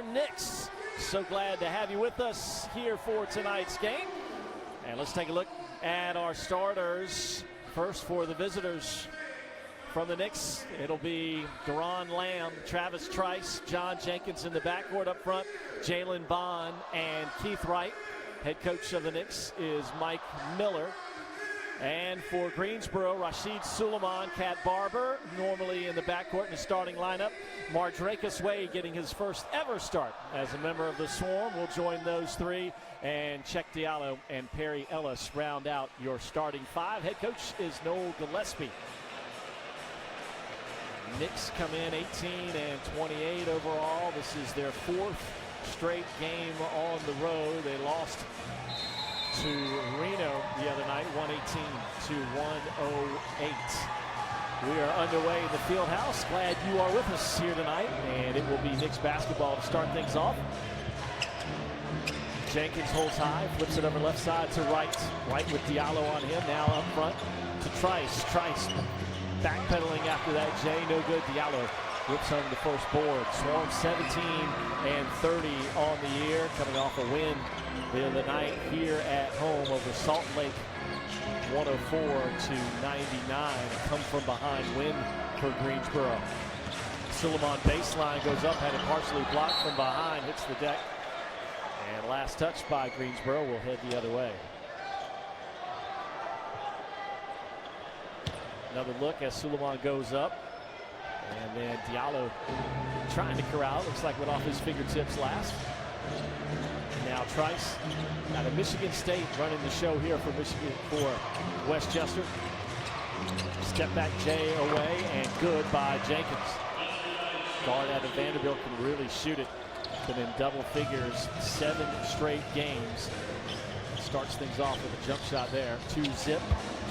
Knicks. So glad to have you with us here for tonight's game. And let's take a look at our starters. First for the visitors from the Knicks, it'll be Deron Lamb, Travis Trice, John Jenkins in the backcourt up front, Jalen Bond, and Keith Wright. Head coach of the Knicks is Mike Miller. And for Greensboro, Rashid Suleiman, ABarber, normally in the backcourt in the starting lineup. Mardrakus Wade getting his first ever start as a member of the Swarm. Will join those three. And Cheikh Diallo and Perry Ellis round out your starting five. Head coach is Noel Gillespie. Knicks come in 18-28 overall. This is their fourth straight game on the road. They lost to Reno the other night, 118-108. We are underway in the field house. Glad you are with us here tonight, and it will be Knicks basketball to start things off. Jenkins holds high, flips it over left side to Wright. Wright with Diallo on him, now up front to Trice. Trice backpedaling after that. Jay, no good. Diallo whips home the first board. Swarm 17-30 on the year, coming off a win the other night here at home over Salt Lake, 104-99. A come from behind win for Greensboro. Suleiman baseline goes up, had it partially blocked from behind, hits the deck. And last touch by Greensboro will head the other way. Another look as Suleiman goes up. And then Diallo trying to corral. Looks like went off his fingertips last. Now Trice out of Michigan State running the show here for Westchester. Step back Jay away and good by Jenkins. Guard out of Vanderbilt can really shoot it. Been in double figures 7 straight games. Starts things off with a jump shot there. 2-zip.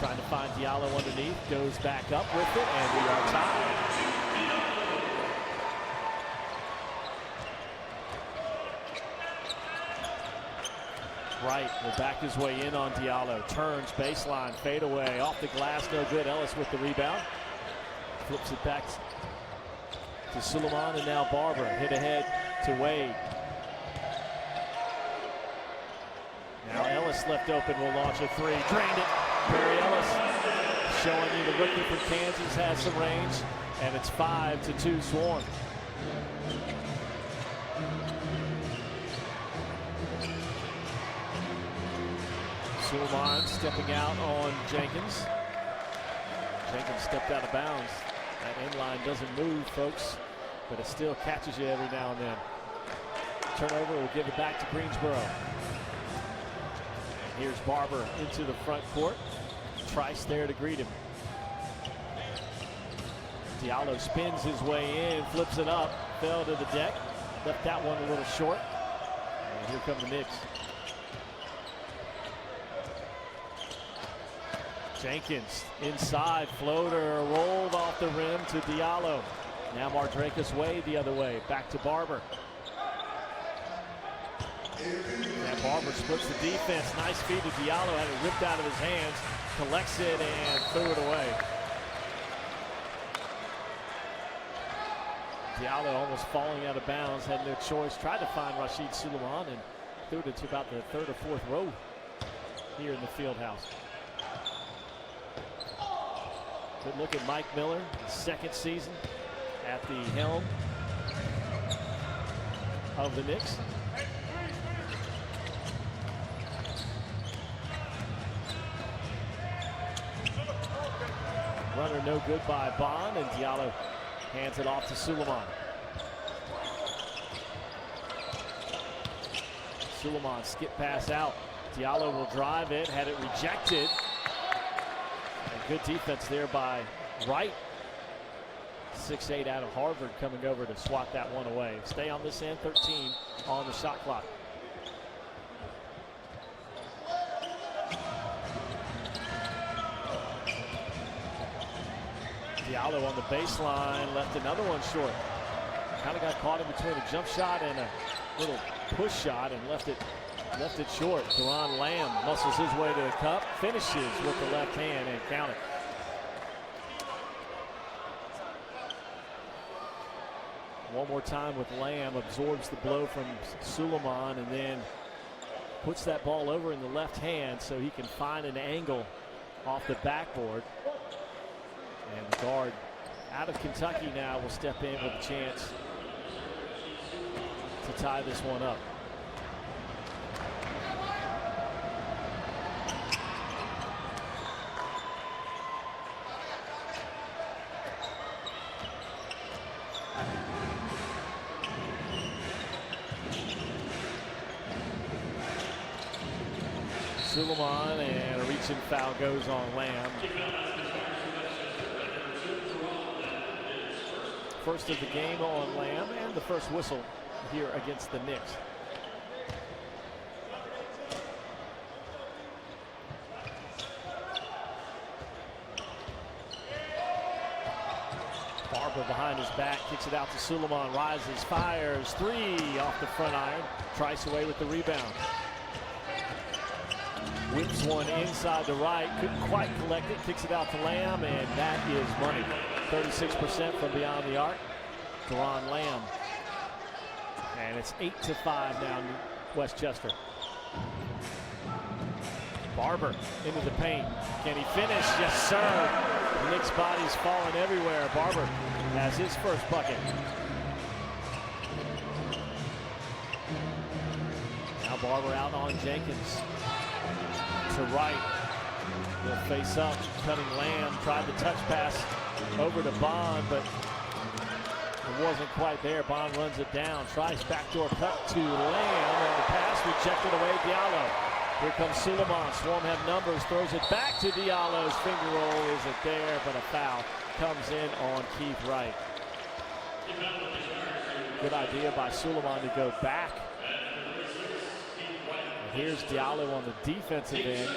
Trying to find Diallo underneath. Goes back up with it and we are tied. Wright will back his way in on Diallo. Turns, baseline, fade away. Off the glass, no good. Ellis with the rebound. Flips it back to Suleiman and now Barber. Hit ahead to Wade. Now Ellis left open, will launch a three. Drained it. Perry Ellis showing you the rookie from Kansas has some range. And it's 5-2 Swarm. Suleiman stepping out on Jenkins. Jenkins stepped out of bounds. That inline doesn't move, folks, but it still catches you every now and then. Turnover will give it back to Greensboro. And here's Barber into the front court. Trice there to greet him. Diallo spins his way in, flips it up, fell to the deck. Left that one a little short. And here come the Knicks. Jenkins inside, floater rolled off the rim to Diallo. Now Mardrakus Wade the other way, back to Barber. And Barber splits the defense. Nice feed to Diallo, had it ripped out of his hands, collects it and threw it away. Diallo almost falling out of bounds, had no choice. Tried to find Rashid Suleiman and threw it to about the 3rd or 4th row here in the field house. Good look at Mike Miller, his 2nd season at the helm of the Knicks. Runner no good by Bond, and Diallo hands it off to Suleiman. Suleiman skip pass out. Diallo will drive it, had it rejected. Good defense there by Wright. 6'8" out of Harvard coming over to swat that one away. Stay on this end, 13 on the shot clock. Diallo on the baseline, left another one short. Kind of got caught in between a jump shot and a little push shot and left it short. Deron Lamb muscles his way to the cup, finishes with the left hand and count it. One more time with Lamb, absorbs the blow from Suleiman and then puts that ball over in the left hand so he can find an angle off the backboard. And the guard out of Kentucky now will step in with a chance to tie this one up. Suleiman, and a reaching foul goes on Lamb. First of the game on Lamb, and the first whistle here against the Knicks. Barber behind his back, kicks it out to Suleiman, rises, fires, three off the front iron. Trice away with the rebound. Whips one inside the right, couldn't quite collect it, kicks it out to Lamb, and that is money. 36% from beyond the arc. Deron Lamb. And it's 8-5 now, Westchester. Barber into the paint. Can he finish? Yes, sir. The Knicks' body's falling everywhere. Barber has his first bucket. Now Barber out on Jenkins. To right. He'll face up. Cutting Lamb. Tried the touch pass over to Bond, but it wasn't quite there. Bond runs it down. Tries backdoor cut to Lamb, and the pass rejected away. Diallo. Here comes Suleiman. Swarm have numbers. Throws it back to Diallo's finger roll. Isn't there, but a foul comes in on Keith Wright. Good idea by Suleiman to go back. Here's Diallo on the defensive end.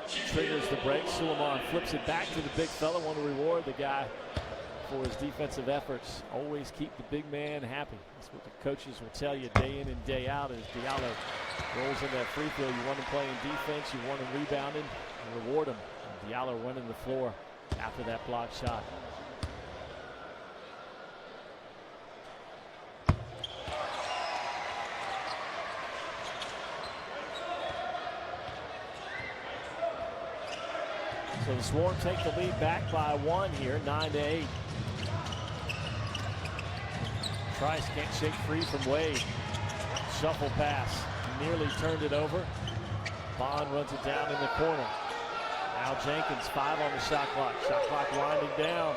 Triggers the break. Suleiman flips it back to the big fella. Want to reward the guy for his defensive efforts. Always keep the big man happy. That's what the coaches will tell you day in and day out as Diallo rolls in that free throw. You want him playing defense. You want him rebounding. And reward him. And Diallo running the floor after that block shot. So the Swarm take the lead back by one here, 9-8. Trice can't shake free from Wade. Shuffle pass, nearly turned it over. Bond runs it down in the corner. Now Jenkins, 5 on the shot clock. Shot clock winding down.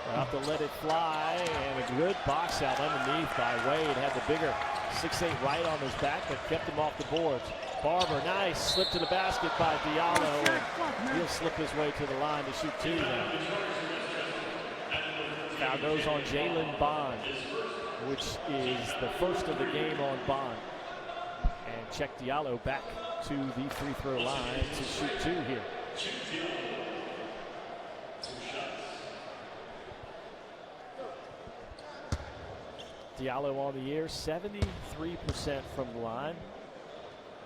We'll have to let it fly, and a good box out underneath by Wade. Had the bigger 6'8" right on his back, but kept him off the boards. Barber, nice, slip to the basket by Diallo, and he'll slip his way to the line to shoot two now. Foul goes on Jalen Bond, which is the first of the game on Bond. And check Diallo back to the free throw line to shoot two here. Diallo on the year, 73% from the line.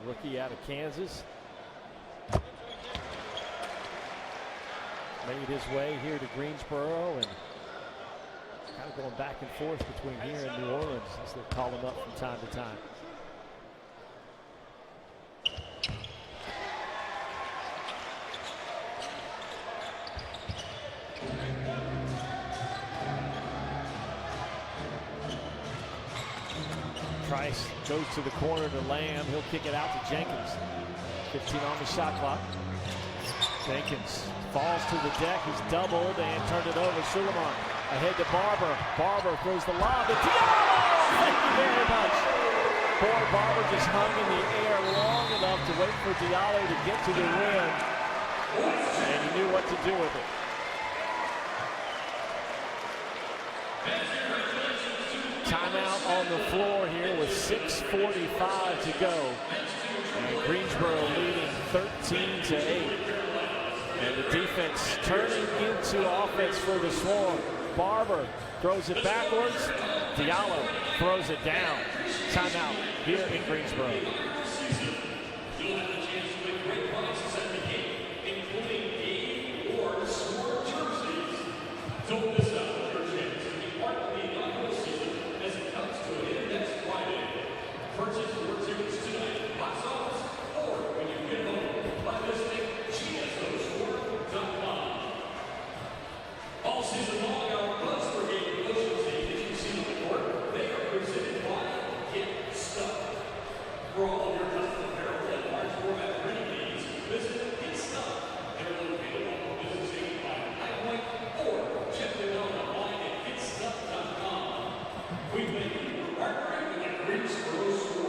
Rookie out of Kansas. Made his way here to Greensboro and kind of going back and forth between here and New Orleans as they call him up from time to time. Trice goes to the corner to Lamb. He'll kick it out to Jenkins. 15 on the shot clock. Jenkins falls to the deck. He's doubled and turned it over. Suleiman ahead to Barber. Barber throws the lob to Diallo. Thank you very much. Boy, Barber just hung in the air long enough to wait for Diallo to get to the rim. And he knew what to do with it. Timeout on the floor here with 6:45 to go. And Greensboro leading 13-8. And the defense turning into offense for the Swarm. Barber throws it backwards. Diallo throws it down. Timeout here in Greensboro. Purchase your tickets tonight, box office, or when you get home by visiting GSOSport.com. All season long, our Buzz Brigade promotions that you see on the court, they are presented by Get Stuff. For all of your custom apparel and large format printing needs, visit Get Stuff. They're located on Business 85 High Point, or check them out online at getstuff.com. We thank you for partnering with the Greensboro Store.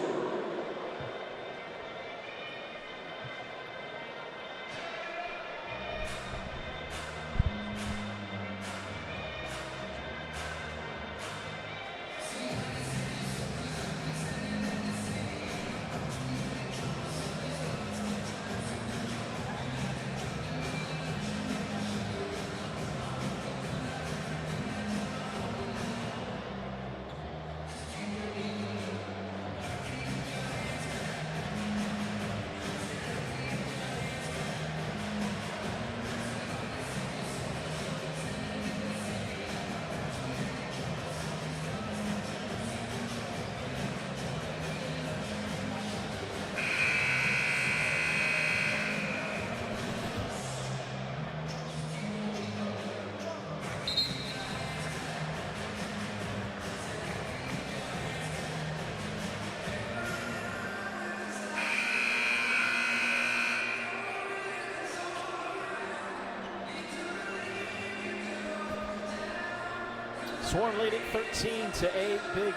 Swarm leading 13-8. Big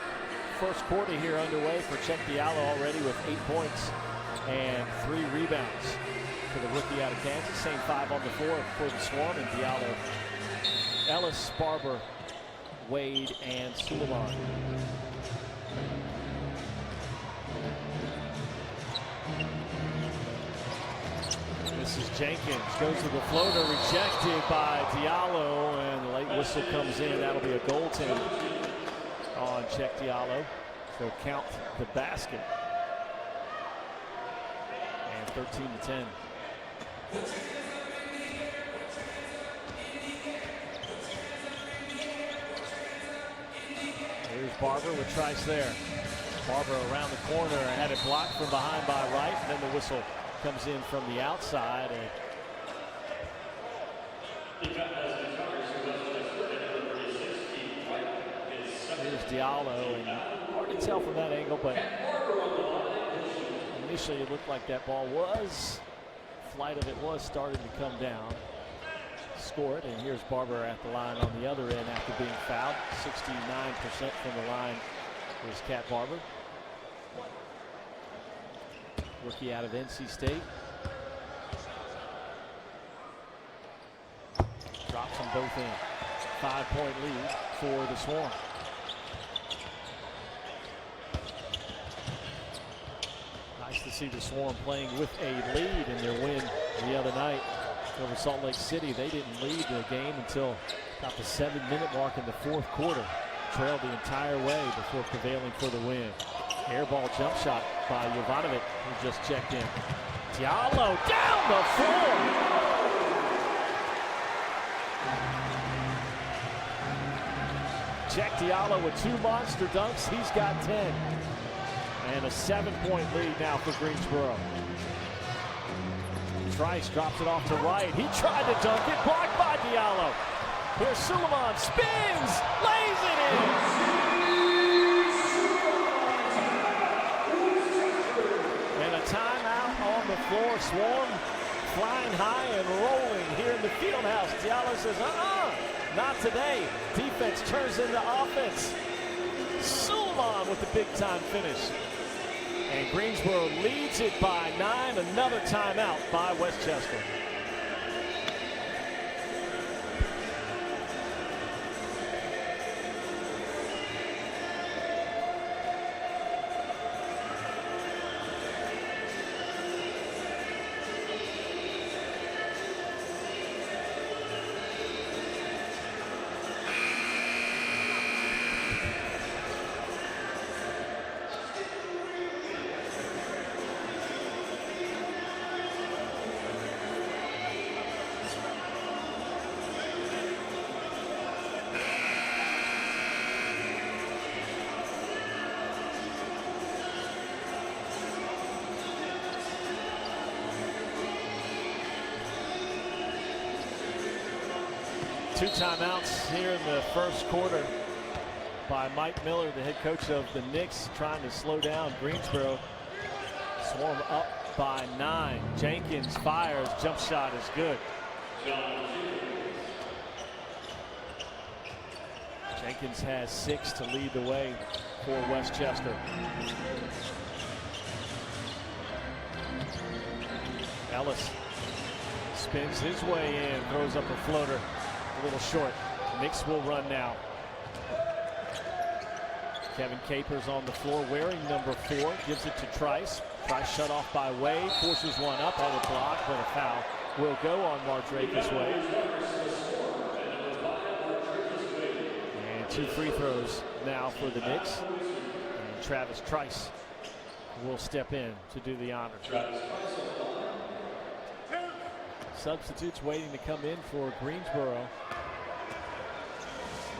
first quarter here underway for Check Diallo already with 8 points and 3 rebounds for the rookie out of Kansas. Same 5 on the floor for the Swarm, and Diallo, Ellis, Barber, Wade, and Suleiman. This is Jenkins, goes to the floater, rejected by Diallo, and the late whistle comes in. That'll be a goaltend on Check Diallo. So count the basket. And 13-10. Here's Barber with Trice there. Barber around the corner, had it blocked from behind by Wright, and then the whistle comes in from the outside. And here's Diallo, and hard to tell from that angle, but initially it looked like that ball was, flight of it was starting to come down. Scored, and here's Barber at the line on the other end after being fouled. 69% from the line is Cat Barber. Rookie out of NC State. Drops them both in. 5-point lead for the Swarm. Nice to see the Swarm playing with a lead in their win the other night over Salt Lake City. They didn't lead the game until about the 7-minute mark in the fourth quarter. Trailed the entire way before prevailing for the win. Airball jump shot by Jovanovic, who just checked in. Diallo down the floor. Check Diallo with 2 monster dunks. He's got 10. And a 7-point lead now for Greensboro. Trice drops it off to Wright. He tried to dunk it, blocked by Diallo. Here's Suleiman, spins, lays it in. Timeout on the floor. Swarm flying high and rolling here in the fieldhouse. Diallo says, not today. Defense turns into offense. Suleiman with the big-time finish. And Greensboro leads it by 9. Another timeout by Westchester. 2 timeouts here in the first quarter by Mike Miller, the head coach of the Knicks, trying to slow down Greensboro. Swarm up by 9. Jenkins fires. Jump shot is good. Jenkins has 6 to lead the way for Westchester. Ellis spins his way in, throws up a floater, a little short. Knicks will run now. Kevin Capers on the floor wearing number 4, gives it to Trice. Trice shut off by Wade, forces one up on the block, but a foul will go on Mardrakus Wade. And 2 free throws now for the Knicks. And Travis Trice will step in to do the honor. Substitutes waiting to come in for Greensboro.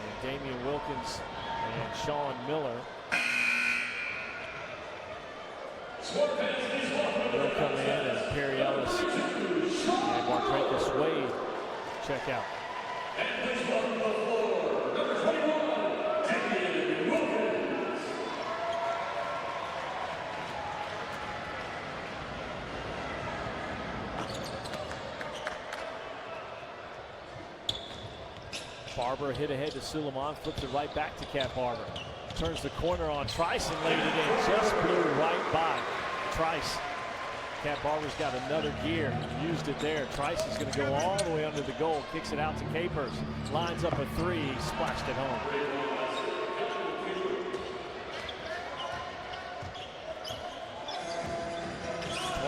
And Damian Wilkins and Sean Miller will come in, and Perry Ellis and Mardrakus Wade check out. Barber hit ahead to Suleiman, flips it right back to Cat Barber. Turns the corner on Trice and laid it in. Just blew right by Trice. Cat Barber's got another gear. Used it there. Trice is going to go all the way under the goal. Kicks it out to Capers. Lines up a 3. Splashed it home.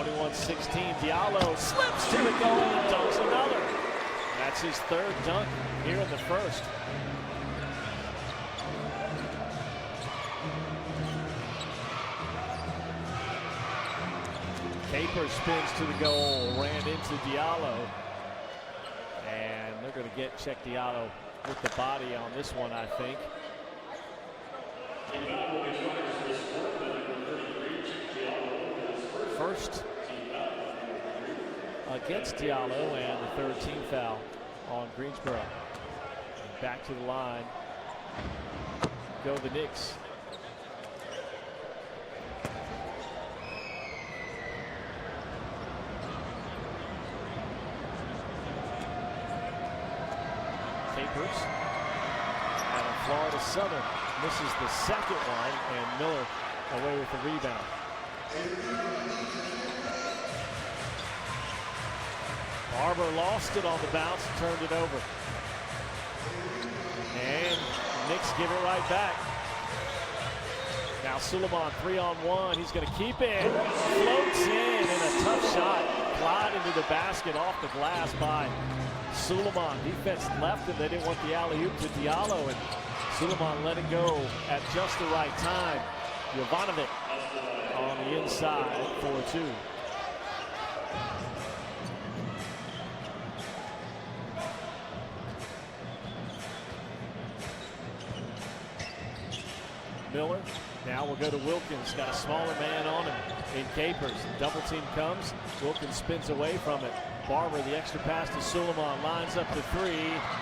(21-16). Diallo slips to the goal and dunks another. That's his 3rd dunk here in the first. Capers spins to the goal, ran into Diallo. And they're going to check Diallo with the body on this one, I think. First against Diallo, and the 3rd team foul on Greensboro. And back to the line go the Knicks. Capers out of Florida Southern misses the 2nd one, and Miller away with the rebound. Barber lost it on the bounce and turned it over. And Knicks give it right back. Now Suleiman 3-on-1. He's going to keep it. Floats in, and a tough shot. Glide into the basket off the glass by Suleiman. Defense left him. They didn't want the alley-oop to Diallo, and Suleiman let it go at just the right time. Jovanovic on the inside for 2. Miller now will go to Wilkins. Got a smaller man on him in Capers. Double team comes. Wilkins spins away from it. Barber, the extra pass to Suleiman, lines up to 3,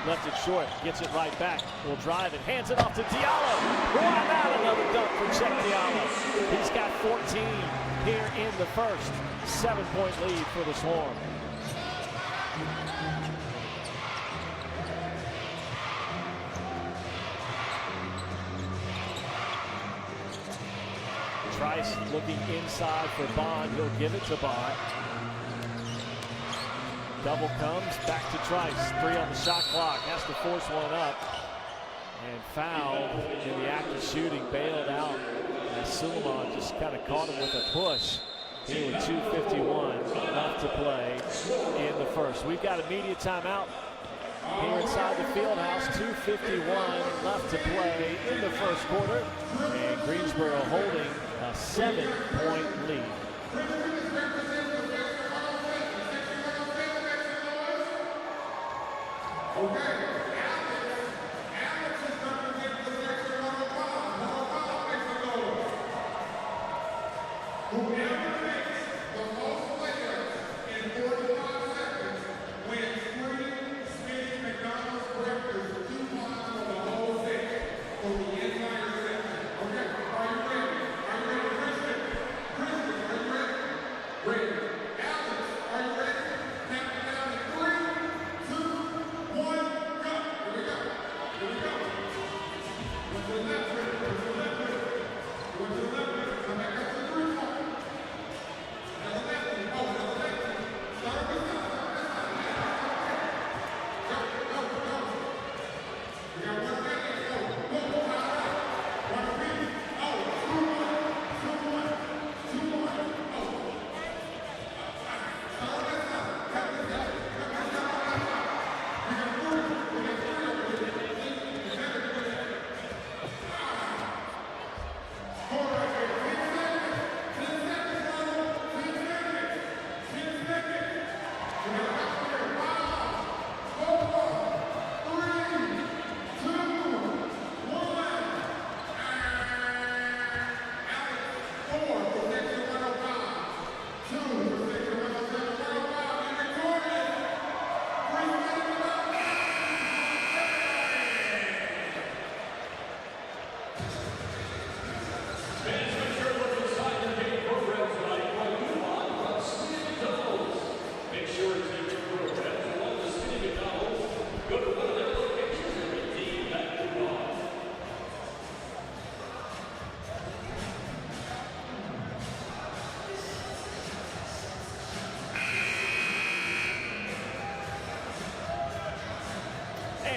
left it short, gets it right back, will drive it, hands it off to Diallo. Right out, another dunk for Check Diallo. He's got 14 here in the first. 7-point lead for the Swarm. Trice looking inside for Bond. He'll give it to Bond. Double comes, back to Trice. 3 on the shot clock, has to force one up. And fouled in the act of shooting, bailed out. And Suleiman just kind of caught him with a push. Here with 2:51 left to play in the first. We've got immediate timeout here inside the field house. 2:51 left to play in the first quarter. And Greensboro holding a 7-point lead.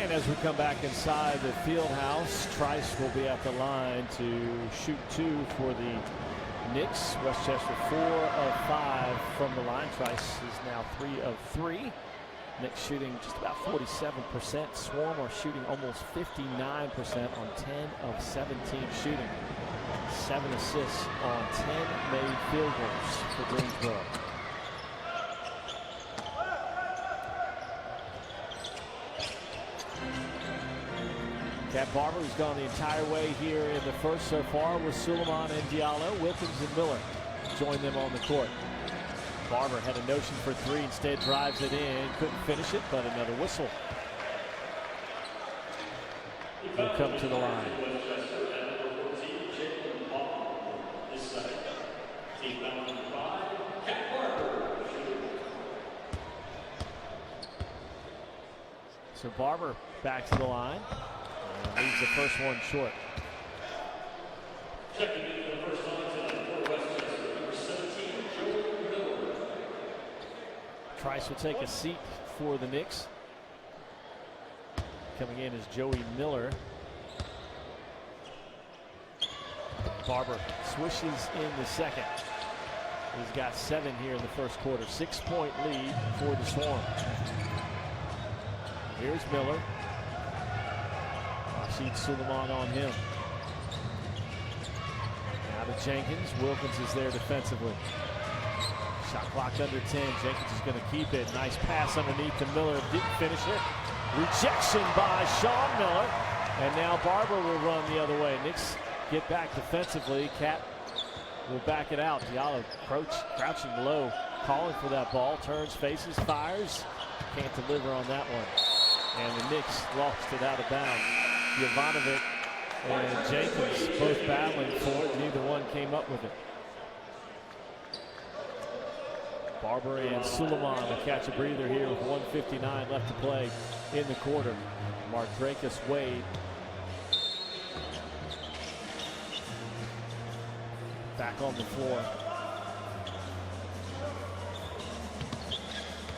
And as we come back inside the field house, Trice will be at the line to shoot 2 for the Knicks. Westchester 4 of 5 from the line. Trice is now 3 of 3. Knicks shooting just about 47%. Swarm are shooting almost 59% on 10 of 17 shooting. 7 assists on 10 made field goals for Greensboro. ABarber, who's gone the entire way here in the first so far, with Suleiman and Diallo. Wilkins and Miller join them on the court. Barber had a notion for 3, instead drives it in. Couldn't finish it, but another whistle will come to the line. So Barber back to the line. And leaves the first one short. Checking in for the first time tonight for Westchester, number 17, Joey Miller. Trice will take a seat for the Knicks. Coming in is Joey Miller. Barber swishes in the second. He's got 7 here in the first quarter. 6-point lead for the Swarm. Here's Miller. Rashid Suleiman on him. Now to Jenkins. Wilkins is there defensively. Shot clock under 10. Jenkins is going to keep it. Nice pass underneath to Miller. Didn't finish it. Rejection by Sean Miller. And now Barber will run the other way. Knicks get back defensively. Cat will back it out. Diallo crouching low, calling for that ball. Turns, faces, fires. Can't deliver on that one. And the Knicks lost it out of bounds. Jovanovic and Jenkins both battling for it. Neither one came up with it. Barber and Suleiman will catch a breather here with 1:59 left to play in the quarter. Mark Drakus Wade back on the floor.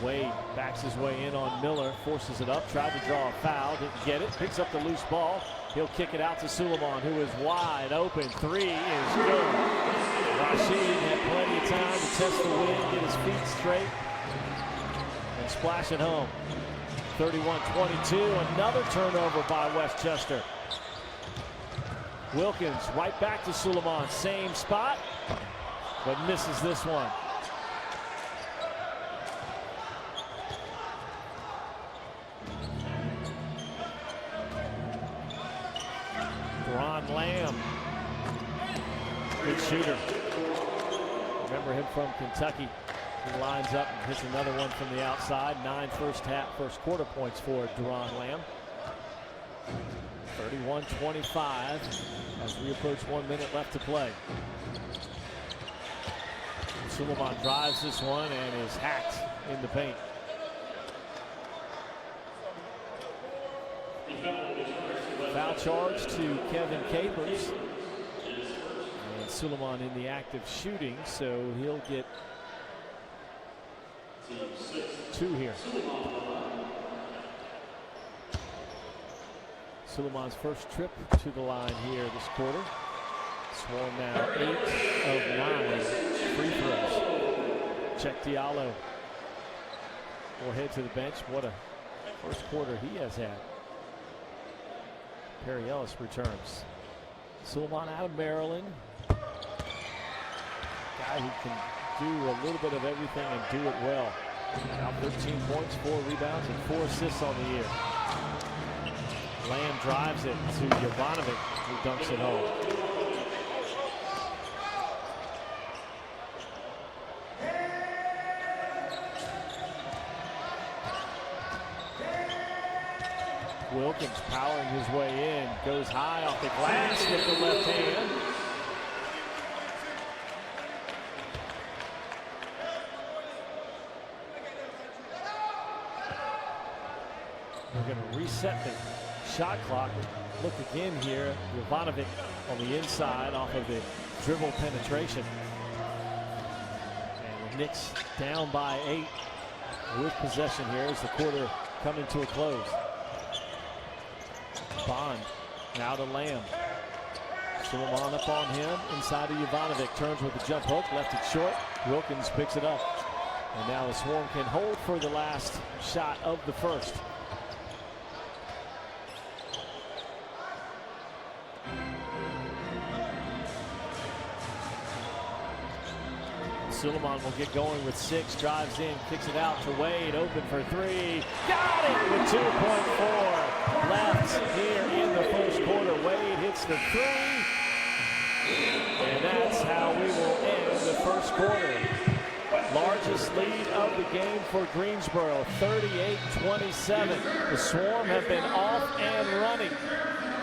Wade backs his way in on Miller, forces it up, tried to draw a foul, didn't get it, picks up the loose ball. He'll kick it out to Suleiman, who is wide open. 3 is good. Rashid had plenty of time to test the wind, get his feet straight, and splash it home. 31-22, another turnover by Westchester. Wilkins right back to Suleiman, same spot, but misses this one. Lamb, good shooter. Remember him from Kentucky. He lines up and hits another one from the outside. 9 first quarter points for Duran Lamb. 31-25 as we approach 1 minute left to play. Suleiman drives this one and is hacked in the paint. Foul charge to Kevin Capers. And Suleiman in the act of shooting, so he'll get 2 here. Suleiman's first trip to the line here this quarter. Swarm now 8 of 9 free throws. Check Diallo will head to the bench. What a first quarter he has had. Perry Ellis returns. Suleiman out of Maryland. Guy who can do a little bit of everything and do it well. Now 13 points, 4 rebounds, and 4 assists on the year. Lamb drives it to Jovanovic, who dunks it home. Wilkins powering his way in, goes high off the glass with the left hand. We're going to reset the shot clock. Look again here, Jovanovic on the inside off of the dribble penetration. And the Knicks down by 8 with possession here as the quarter coming to a close. Bond now to Lamb. Suleiman up on him, inside to Jovanovic, turns with the jump hook, left it short. Wilkins picks it up. And now the Swarm can hold for the last shot of the first. Suleiman will get going with 6, drives in, kicks it out to Wade, open for 3. Got it with 2.4 left here in the first quarter. Wade hits the 3. And that's how we will end the first quarter. Largest lead of the game for Greensboro, 38-27. The Swarm have been off and running.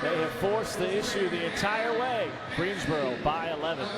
They have forced the issue the entire way. Greensboro by 11.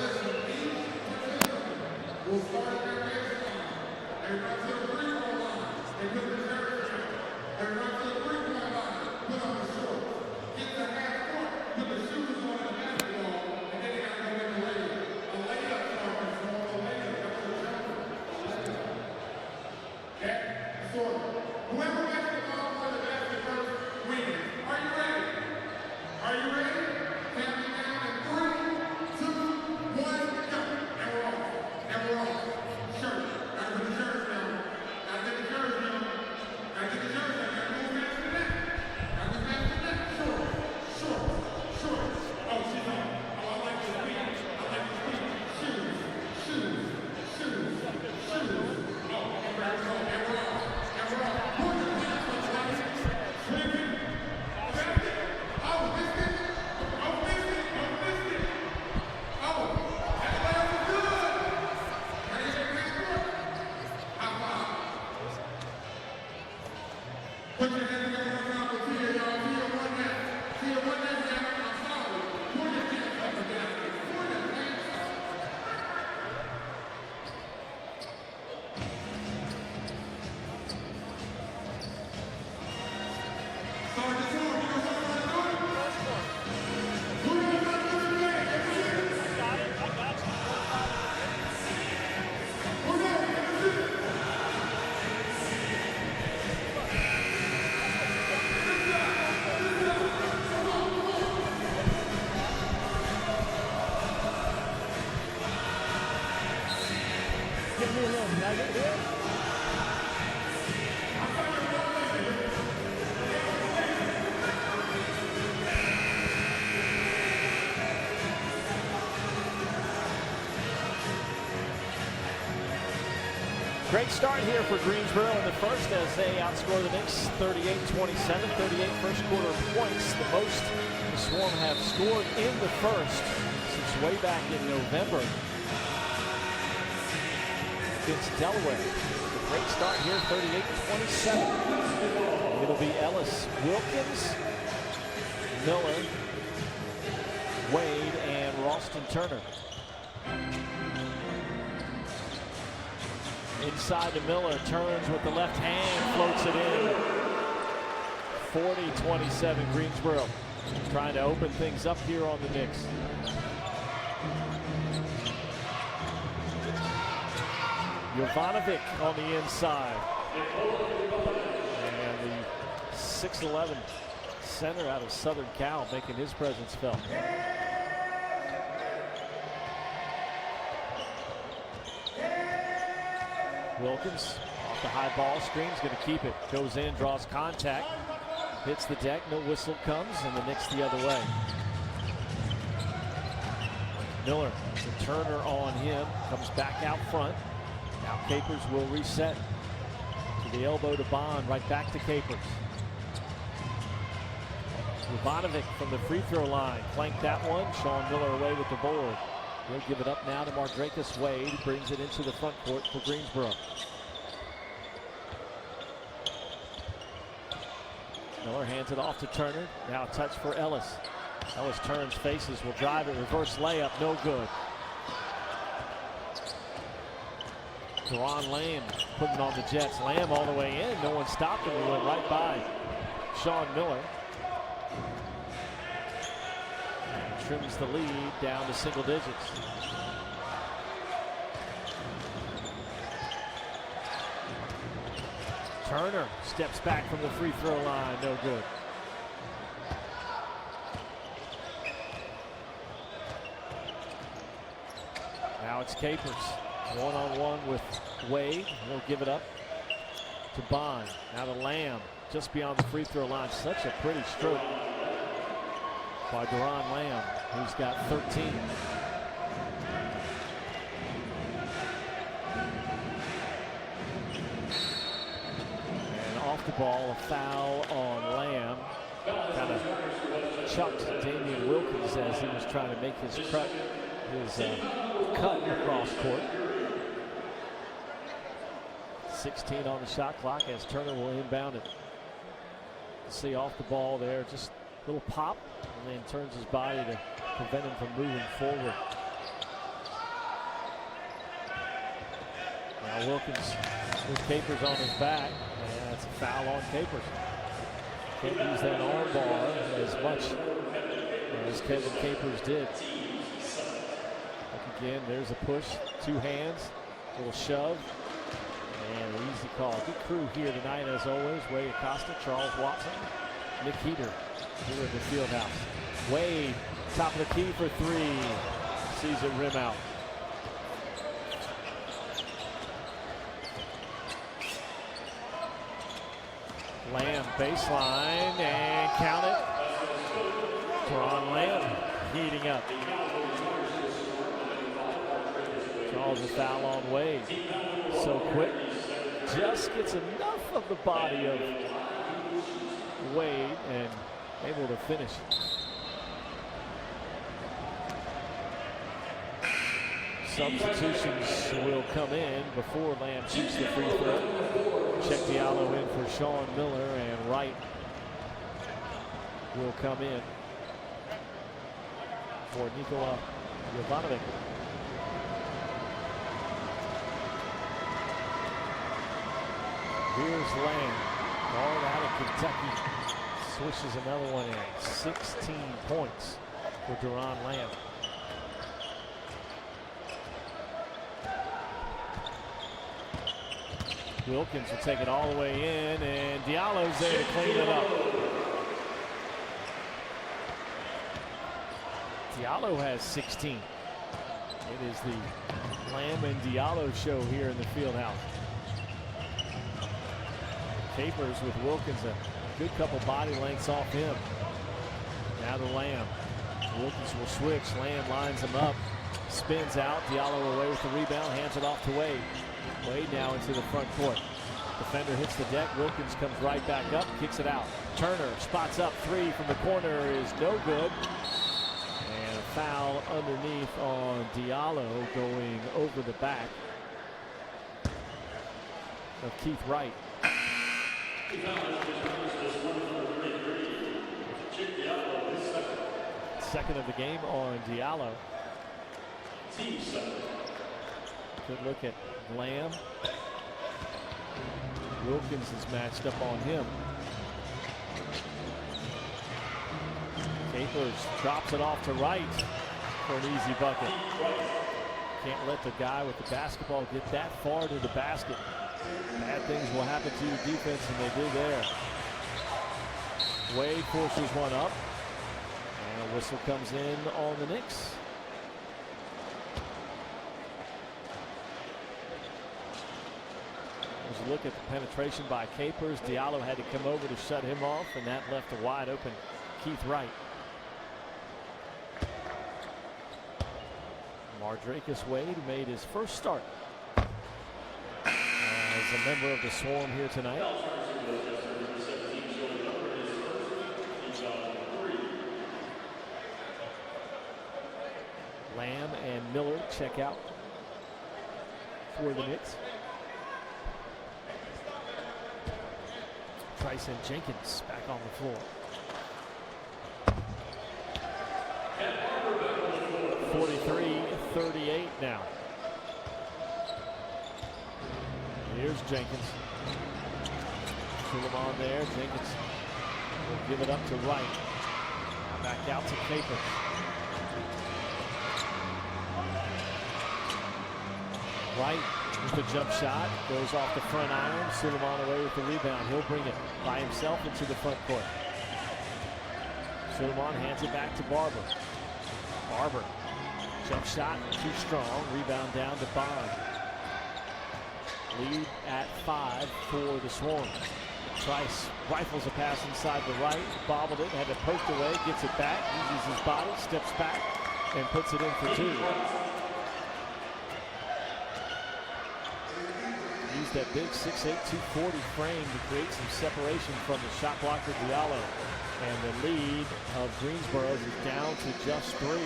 Great start here for Greensboro in the first as they outscore the Knicks 38-27, 38 first quarter points, the most the Swarm have scored in the first since way back in November against Delaware. A great start here, 38-27. It'll be Ellis, Wilkins, Miller, Wade, and Ralston Turner. Inside to Miller, turns with the left hand, floats it in. 40-27 Greensboro. Trying to open things up here on the Knicks. Jovanovic on the inside. And the 6'11" center out of Southern Cal making his presence felt. Wilkins off the high ball screen, is going to keep it. Goes in, draws contact, hits the deck, no whistle comes, and the Knicks the other way. Miller, the Turner on him, comes back out front. Now Capers will reset to the elbow to Bond, right back to Capers. Jovanovic from the free throw line, flanked that one. Sean Miller away with the board. He'll give it up now to Mardrakus Wade. Brings it into the front court for Greensboro. Miller hands it off to Turner. Now a touch for Ellis. Ellis turns, faces, will drive it. Reverse layup, no good. Deron Lamb putting on the Jets. Lamb all the way in. No one stopped him. He went right by Sean Miller. Trims the lead down to single digits. Turner steps back from the free throw line, no good. Capers. One-on-one with Wade. He'll give it up to Bond. Now to Lamb, just beyond the free throw line. Such a pretty stroke by Deron Lamb, who's got 13. And off the ball, a foul on Lamb. Kind of chucked Damian Wilkins as he was trying to make his cut across court. 16 on the shot clock as Turner will inbound it. See off the ball there, just a little pop, and then turns his body to prevent him from moving forward. Now Wilkins with Capers on his back, and that's a foul on Capers. Can't use that arm bar as much as Kevin Capers did. Look again, there's a push, two hands, a little shove. And an easy call. Good crew here tonight, as always. Wade Acosta, Charles Watson, Nick Heater here at the field house. Wade, top of the key for three. Sees it rim out. Lamb baseline and count it. Deron Lamb heating up. Draws a foul on Wade. So quick. Just gets enough of the body of Wade and able to finish. Substitutions will come in before Lamb shoots the free throw. Check Diallo in for Sean Miller, and Wright will come in for Nikola Jovanovic. Here's Lamb, guard out of Kentucky, swishes another one in. 16 points for Deron Lamb. Wilkins will take it all the way in, and Diallo's there to clean it up. Diallo has 16. It is the Lamb and Diallo show here in the field house. Capers with Wilkins, a good couple body lengths off him. Now to Lamb. Wilkins will switch. Lamb lines him up, spins out. Diallo away with the rebound, hands it off to Wade. Wade now into the front court. Defender hits the deck. Wilkins comes right back up, kicks it out. Turner spots up three from the corner is no good. And a foul underneath on Diallo going over the back of Keith Wright. Second of the game on Diallo. Good look at Lamb. Wilkins is matched up on him. Capers drops it off to Wright for an easy bucket. Can't let the guy with the basketball get that far to the basket. Bad things will happen to your defense, and they did there. Wade forces one up, and a whistle comes in on the Knicks. There's a look at the penetration by Capers. Diallo had to come over to shut him off, and that left a wide open Keith Wright. Mardrakus Wade made his first start as a member of the Swarm here tonight. Lamb and Miller check out for the Knicks. Trice and Jenkins back on the floor. 43-38 now. Here's Jenkins. Suleiman there. Jenkins will give it up to Wright. Now back out to Capers. Wright with the jump shot. Goes off the front iron. Suleiman away with the rebound. He'll bring it by himself into the front court. Suleiman hands it back to Barber. Barber Jump shot, too strong. Rebound down to Bond. Lead at 5 for the Swarm. Trice rifles a pass inside the right, bobbled it, had it poked away, gets it back, uses his body, steps back, and puts it in for 2. Used that big 6'8", 240 frame to create some separation from the shot blocker Diallo. And the lead of Greensboro is down to just 3.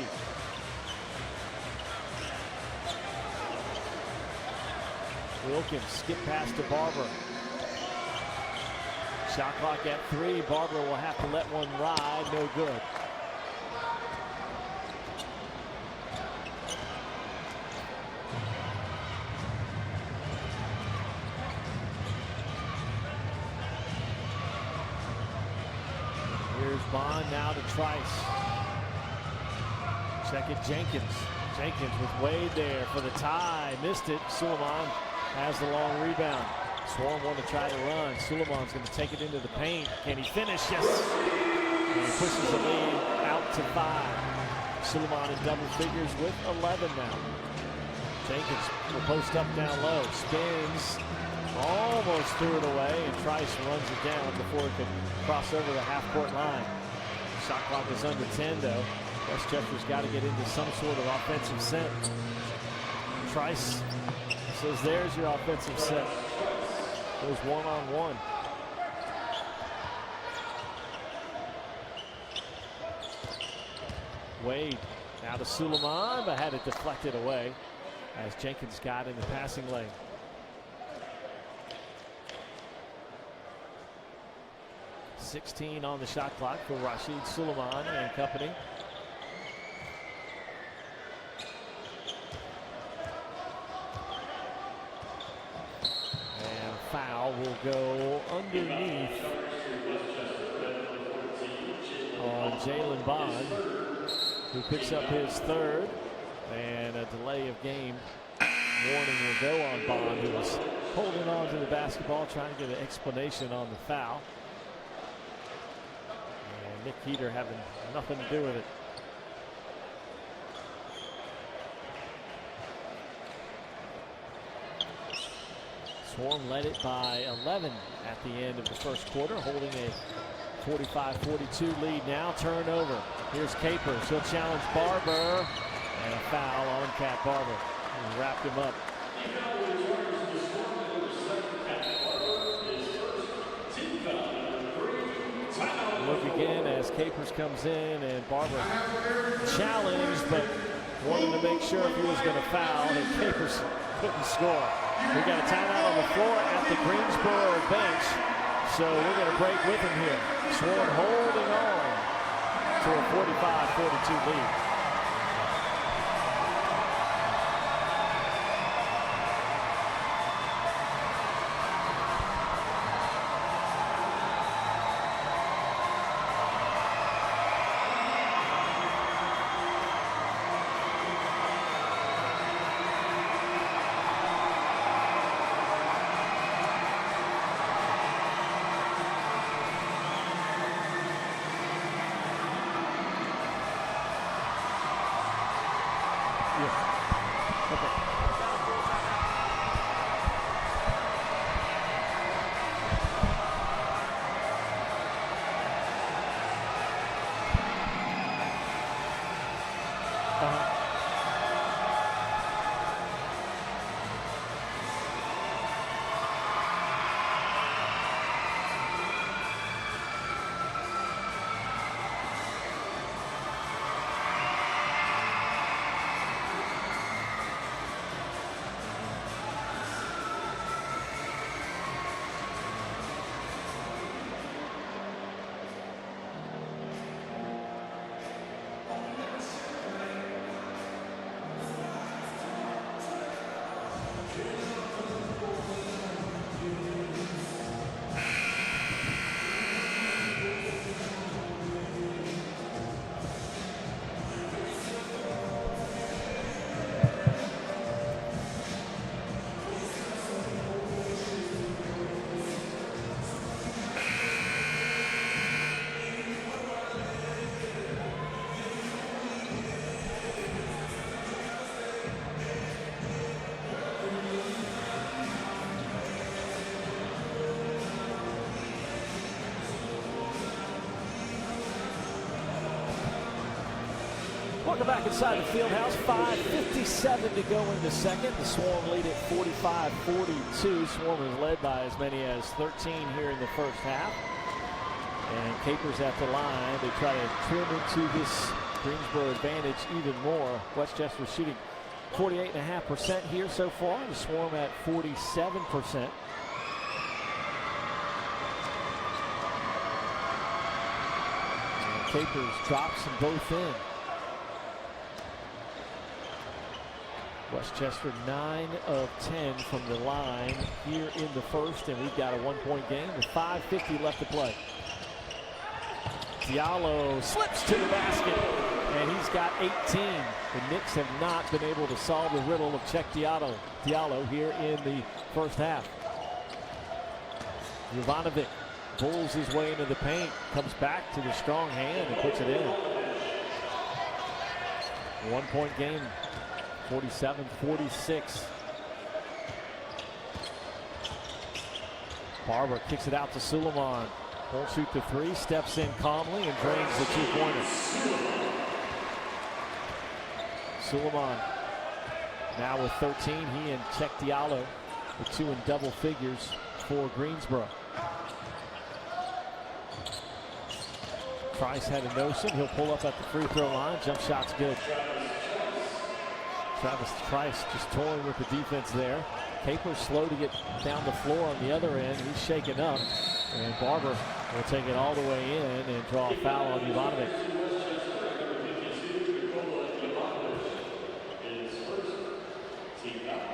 Wilkins skip pass to Barber. Shot clock at 3. Barber will have to let one ride. No good. Here's Bond now to Trice. Check it, Jenkins. Jenkins with Wade there for the tie. Missed it. Suleiman has the long rebound. Swarm want to try to run. Suleiman's going to take it into the paint. Can he finish? Yes. And he pushes the lead out to 5. Suleiman in double figures with 11 now. Jenkins will post up down low. Spins. Almost threw it away, and Trice runs it down before it could cross over the half-court line. Shot clock is under 10, though. Westchester's got to get into some sort of offensive set. Trice says, there's your offensive set. Goes one-on-one. Wade now to Suleiman, but had it deflected away as Jenkins got in the passing lane. .16 on the shot clock for Rashid Suleiman and company. And a foul will go underneath on Jalen Bond, who picks up his 3rd, and a delay of game warning will go on Bond, who was holding on to the basketball, trying to get an explanation on the foul. And Nick Heater having nothing to do with it. Swarm led it by 11 at the end of the first quarter, holding a 45-42 lead now. Turnover. Here's Capers. He'll challenge Barber. And a foul on Cat Barber. He wrapped him up. Look again as Capers comes in, and Barber challenged, but wanted to make sure if he was going to foul, and Capers couldn't score. We got a timeout on the floor at the Greensboro bench, so we're going to break with him here. Swarm holding on to a 45-42 lead. Welcome back inside the field house. 5:57 to go in the second. The Swarm lead at 45-42. Swarm is led by as many as 13 here in the first half. And Capers at the line. They try to trim into this Greensboro advantage even more. Westchester shooting 48.5% here so far. The Swarm at 47%. And Capers drops them both in. Westchester 9 of 10 from the line here in the first, and we've got a 1-point game with 5:50 left to play. Diallo slips to the basket, and he's got 18. The Knicks have not been able to solve the riddle of Check Diallo here in the first half. Jovanovic pulls his way into the paint, comes back to the strong hand and puts it in. 1-point game. 47-46. Barber kicks it out to Suleiman. Won't shoot the three, steps in calmly and drains the two-pointer. Suleiman now with 13. He and Check Diallo, the two in double figures for Greensboro. Trice had a notion. He'll pull up at the free throw line. Jump shot's good. Travis Trice just toying with the defense there. Capers slow to get down the floor on the other end. He's shaken up. And Barber will take it all the way in and draw a foul on Jovanovic.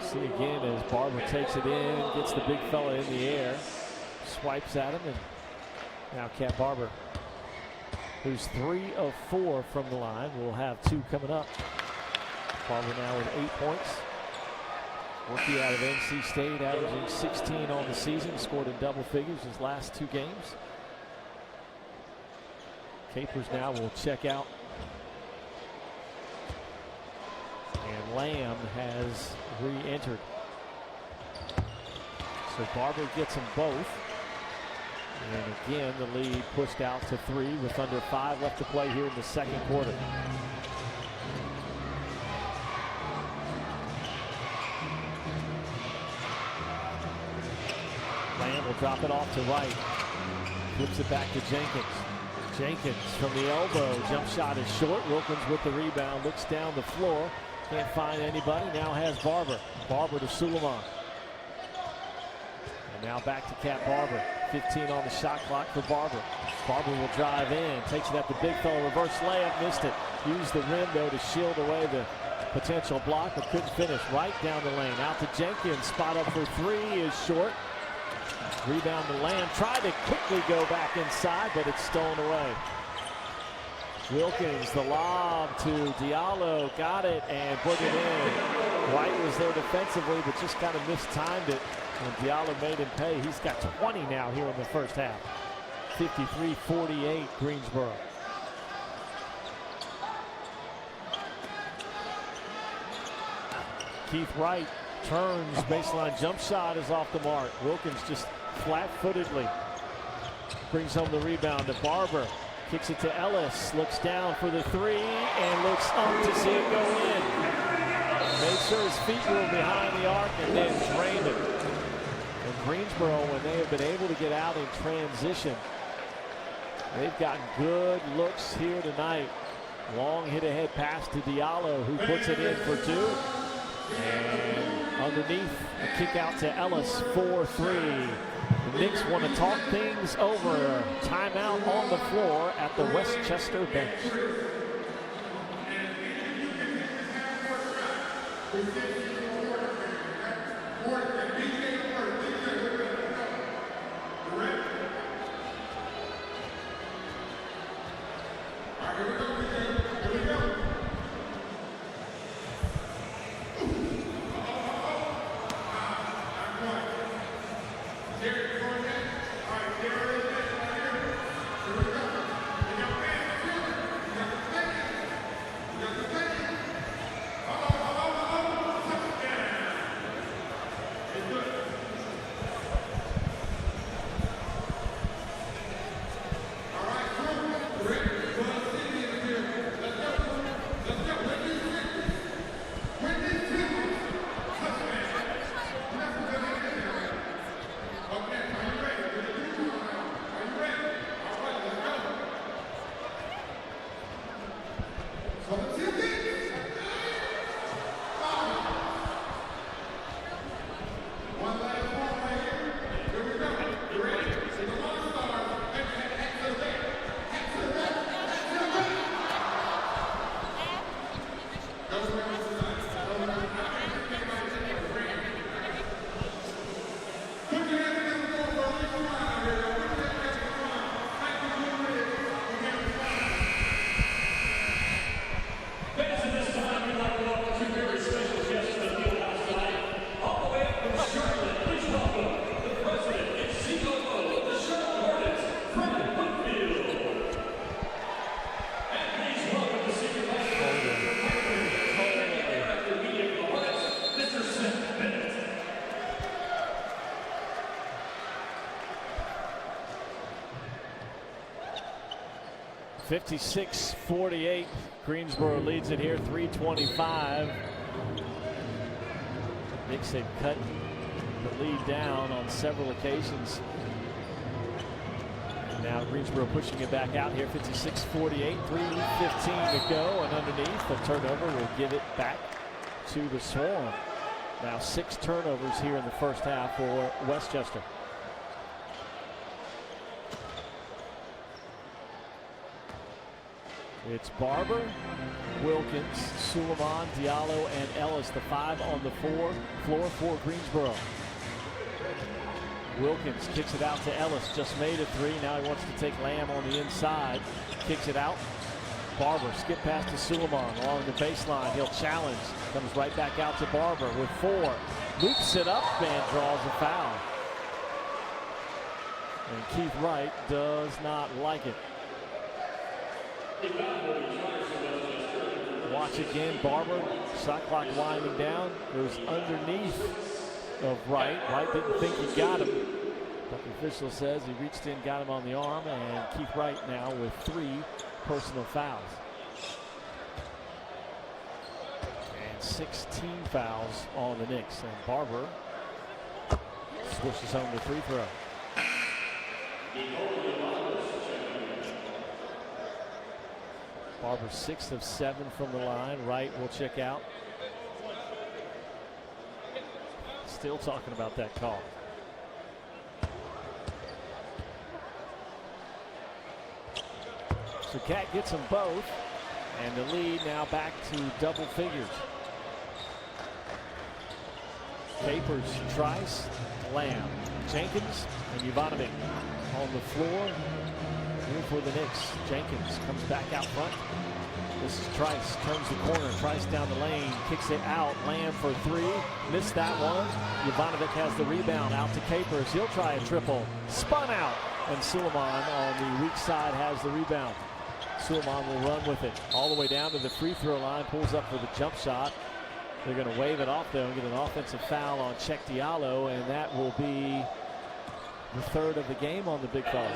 See again as Barber takes it in, gets the big fella in the air, swipes at him, and now Cat Barber, who's 3 of 4 from the line, will have 2 coming up. Barber now with 8 points. Rookie out of NC State, averaging 16 on the season, scored in double figures his last 2 games. Capers now will check out. And Lamb has re-entered. So Barber gets them both. And again, the lead pushed out to 3 with under 5 left to play here in the second quarter. Lamb will drop it off to right. Flips it back to Jenkins. Jenkins from the elbow. Jump shot is short. Wilkins with the rebound. Looks down the floor. Can't find anybody. Now has Barber. Barber to Suleiman. And now back to Cat Barber. 15 on the shot clock for Barber. Barber will drive in. Takes it at the big fella. Reverse layup. Missed it. Used the rim, though, to shield away the potential block, but couldn't finish. Right down the lane. Out to Jenkins. Spot up for 3 is short. Rebound to Lamb. Tried to quickly go back inside, but it's stolen away. Wilkins, the lob to Diallo. Got it and put it in. White was there defensively, but just kind of mistimed it. And Diallo made him pay. He's got 20 now here in the first half. 53-48 Greensboro. Keith Wright turns, baseline jump shot is off the mark. Wilkins just flat-footedly brings home the rebound to Barber. Kicks it to Ellis, looks down for the 3 and looks up to see it go in. Made sure his feet were behind the arc and then drained it. And Greensboro, when they have been able to get out in transition, they've gotten good looks here tonight. Long hit-ahead pass to Diallo, who puts it in for 2. And underneath, a kick out to Ellis for 3. The Knicks want to talk things over. Timeout on the floor at the Westchester bench. 56-48. Greensboro leads it here, 3:25. Knicks have cut the lead down on several occasions. And now Greensboro pushing it back out here, 56-48, 3:15 to go, and underneath the turnover will give it back to the Swarm. Now 6 turnovers here in the first half for Westchester. It's Barber, Wilkins, Suleiman, Diallo, and Ellis, the 5 on the floor for Greensboro. Wilkins kicks it out to Ellis, just made a 3. Now he wants to take Lamb on the inside. Kicks it out. Barber skip pass to Suleiman along the baseline. He'll challenge. Comes right back out to Barber with 4. Loops it up and draws a foul. And Keith Wright does not like it. Watch again, Barber, shot clock winding down, goes underneath of Wright. Wright didn't think he got him, but the official says he reached in, got him on the arm, and Keith Wright now with 3 personal fouls. And 16 fouls on the Knicks, and Barber swishes home the free throw. Barber 6 of 7 from the line. Wright will check out. Still talking about that call. So Cat gets them both, and the lead now back to double figures. Capers, Trice, Lamb, Jenkins, and Jovanovic on the floor. Here for the Knicks. Jenkins comes back out front. This is Trice, turns the corner. Trice down the lane, kicks it out. Lamb for 3, missed that one. Jovanovic has the rebound, out to Capers. He'll try a triple, spun out, and Suleiman on the weak side has the rebound. Suleiman will run with it all the way down to the free throw line, pulls up for the jump shot. They're going to wave it off though and get an offensive foul on Check Diallo, and that will be the 3rd of the game on the big fella.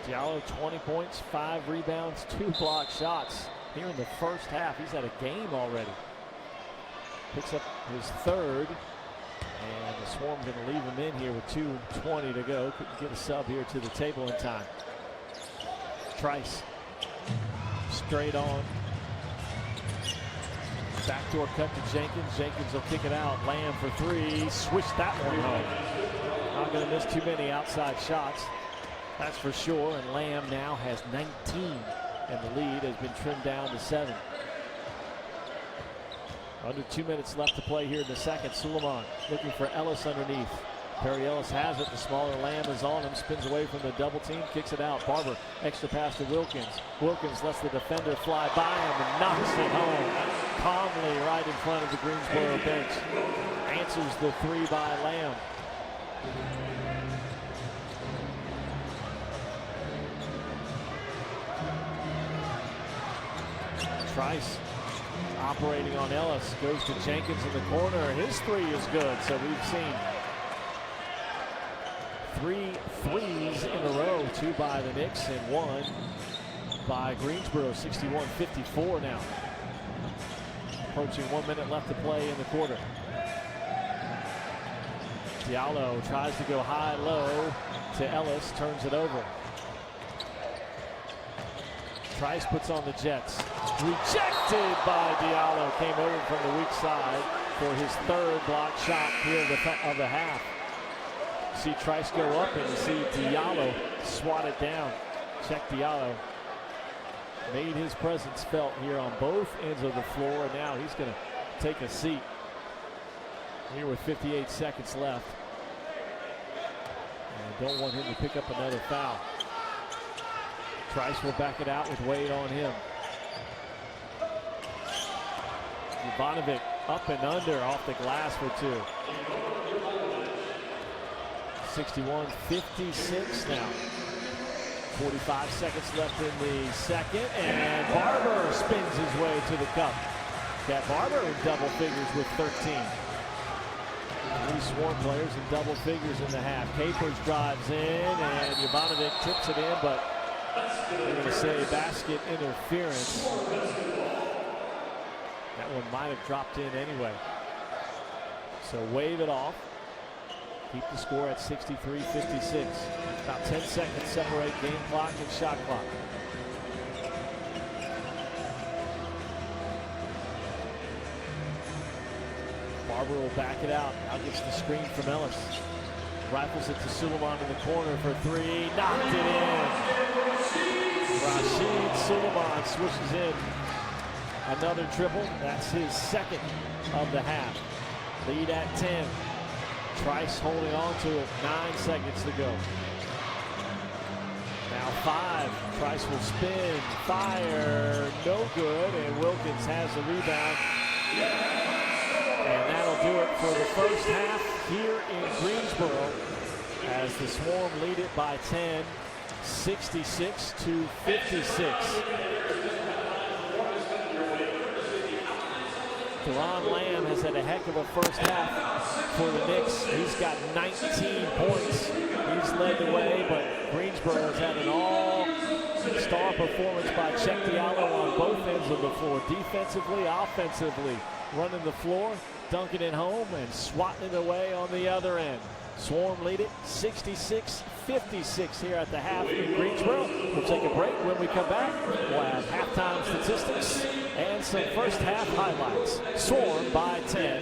Diallo 20 points, 5 rebounds, 2 block shots here in the first half. He's had a game already. Picks up his 3rd, and the Swarm going to leave him in here with 2:20 to go. Couldn't get a sub here to the table in time. Trice straight on. Backdoor cut to Jenkins. Jenkins will kick it out. Lamb for 3. Swish that one home. Not going to miss too many outside shots, that's for sure. And Lamb now has 19, and the lead has been trimmed down to 7. Under 2 minutes left to play here in the second. Suleiman looking for Ellis underneath. Perry Ellis has it. The smaller Lamb is on him. Spins away from the double team. Kicks it out. Barber, extra pass to Wilkins. Wilkins lets the defender fly by him and knocks it home calmly right in front of the Greensboro bench. Answers the 3 by Lamb. Trice operating on Ellis, goes to Jenkins in the corner. His 3 is good. So we've seen 3 threes in a row, 2 by the Knicks and 1 by Greensboro. 61-54 now. Approaching 1 minute left to play in the quarter. Diallo tries to go high-low to Ellis, turns it over. Trice puts on the Jets. Rejected by Diallo. Came over from the weak side for his 3rd block shot here of the half. See Trice go up and you see Diallo swat it down. Check Diallo. Made his presence felt here on both ends of the floor, and now he's going to take a seat here with 58 seconds left. And don't want him to pick up another foul. Trice will back it out with Wade on him. Jovanovic up and under off the glass for 2. 61-56 now. 45 seconds left in the second, and Barber spins his way to the cup. Cat Barber in double figures with 13. Three Swarm players in double figures in the half. Capers drives in, and Jovanovic tips it in, but they're going to say basket interference. That one might have dropped in anyway. So wave it off. Keep the score at 63-56. About 10 seconds separate game clock and shot clock. Barber will back it out. Now gets the screen from Ellis. Rifles it to Suleiman in the corner for three. Knocked it in. Rashid Suleiman swishes in another triple. That's his second of the half. Lead at 10. Trice holding on to it. 9 seconds to go. Now 5. Trice will spin. Fire. No good. And Wilkins has the rebound. And that'll do it for the first half here in Greensboro as the Swarm lead it by 10, 66-56. Deron Lamb has had a heck of a first half for the Knicks. He's got 19 points. He's led the way, but Greensboro has had an all-star performance by Cheikh Diallo on both ends of the floor, defensively, offensively, running the floor, dunking it home, and swatting it away on the other end. Swarm lead it 66-56 here at the half in Greensboro. We'll take a break. When we come back, we'll have halftime statistics and some first half highlights. Swarm by 10.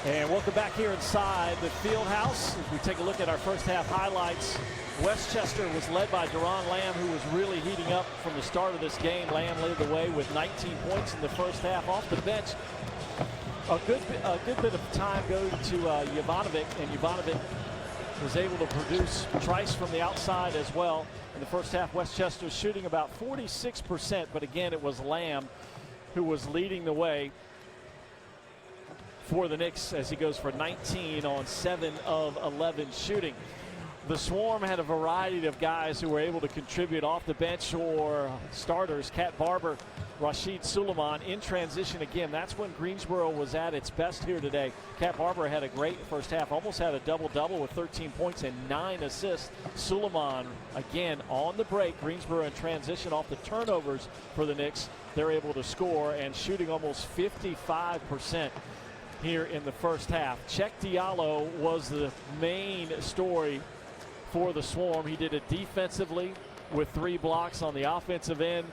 And welcome back here inside the field house. If we take a look at our first half highlights, Westchester was led by Deron Lamb, who was really heating up from the start of this game. Lamb led the way with 19 points in the first half. Off the bench, a good bit of time goes to Jovanovic, and Jovanovic was able to produce Trice from the outside as well. In the first half, Westchester shooting about 46%, but again, it was Lamb who was leading the way for the Knicks as he goes for 19 on 7 of 11 shooting. The Swarm had a variety of guys who were able to contribute off the bench or starters. ABarber, Rashid Suleiman in transition again. That's when Greensboro was at its best here today. ABarber had a great first half, almost had a double-double with 13 points and 9 assists. Suleiman again on the break. Greensboro in transition off the turnovers for the Knicks. They're able to score and shooting almost 55% here in the first half. Cheick Diallo was the main story for the Swarm. He did it defensively with 3 blocks on the offensive end.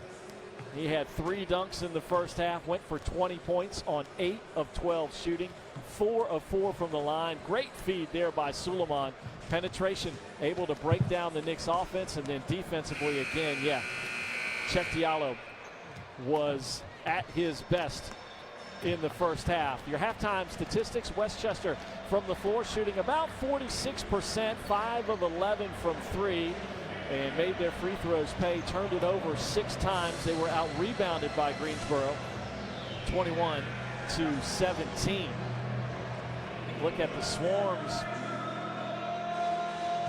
He had 3 dunks in the first half, went for 20 points on 8 of 12 shooting, 4 of 4 from the line. Great feed there by Suleiman. Penetration, able to break down the Knicks offense, and then defensively again, yeah, Cheick Diallo was at his best in the first half. Your halftime statistics: Westchester from the floor shooting about 46%, 5 of 11 from 3. and made their free throws pay. Turned it over 6 times. They were out rebounded by Greensboro, 21-17. Look at the Swarms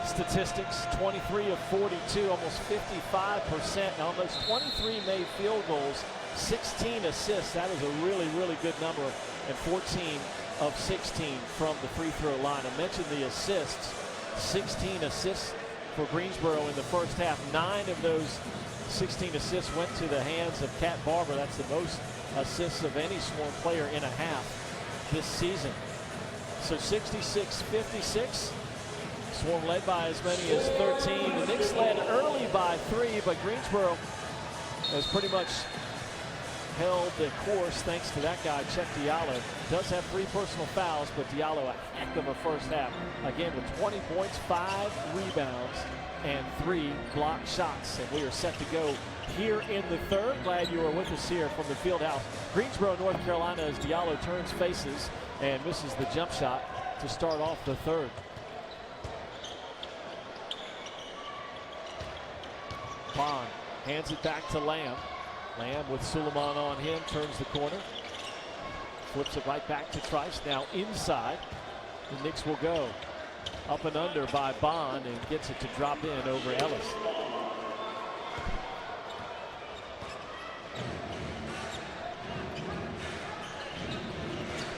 statistics: 23 of 42, almost 55%, and almost 23 made field goals, 16 assists. That is a really, really good number, and 14 of 16 from the free throw line. I mentioned the assists: 16 assists for Greensboro in the first half. 9 of those 16 assists went to the hands of ABarber. That's the most assists of any Swarm player in a half this season. So 66-56. Swarm led by as many as 13. The Knicks led early by 3, but Greensboro has pretty much held the course thanks to that guy, Chuck Diallo. Does have 3 personal fouls, but Diallo a heck of a first half. Again with 20 points, 5 rebounds, and 3 block shots. And we are set to go here in the third. Glad you are with us here from the field house. Greensboro, North Carolina, as Diallo turns faces and misses the jump shot to start off the third. Bond hands it back to Lamb. Lamb with Suleiman on him, turns the corner. Flips it right back to Trice, now inside. The Knicks will go up and under by Bond and gets it to drop in over Ellis.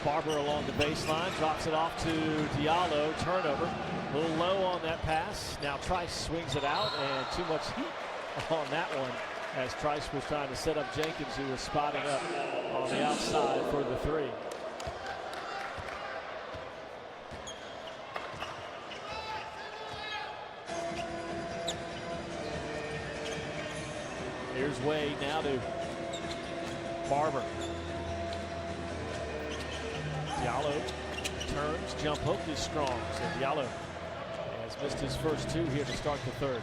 Barber along the baseline, drops it off to Diallo, turnover. A little low on that pass. Now Trice swings it out, and too much heat on that one as Trice was trying to set up Jenkins, who was spotting up on the outside for the 3. Here's Wade now to Barber. Diallo turns, jump hook is strong. So Diallo has missed his first 2 here to start the third.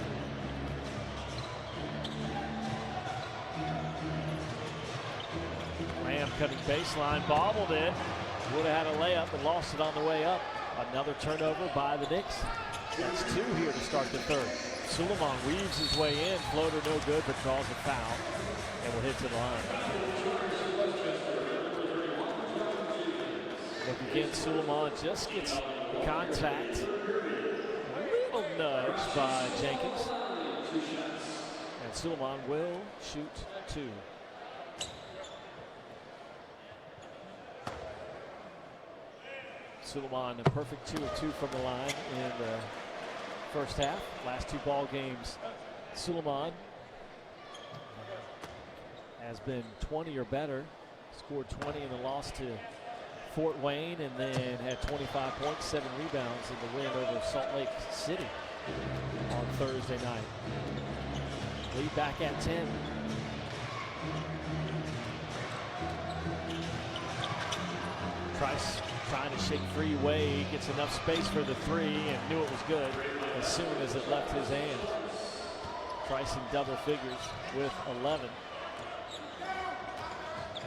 Lamb cutting baseline, bobbled it. Would have had a layup and lost it on the way up. Another turnover by the Knicks. That's 2 here to start the third. Suleiman weaves his way in, floater no good, but draws a foul and will hit to the line. Look again, Suleiman just gets the contact. A little nudge by Jenkins. And Suleiman will shoot 2. Suleiman a perfect 2 of 2 from the line in the first half. Last 2 ball games, Suleiman has been 20 or better. Scored 20 in the loss to Fort Wayne, and then had 25 points, 7 rebounds in the win over Salt Lake City on Thursday night. Lead back at 10. Trice trying to shake free. Wade gets enough space for the 3 and knew it was good as soon as it left his hand. Trice in double figures with 11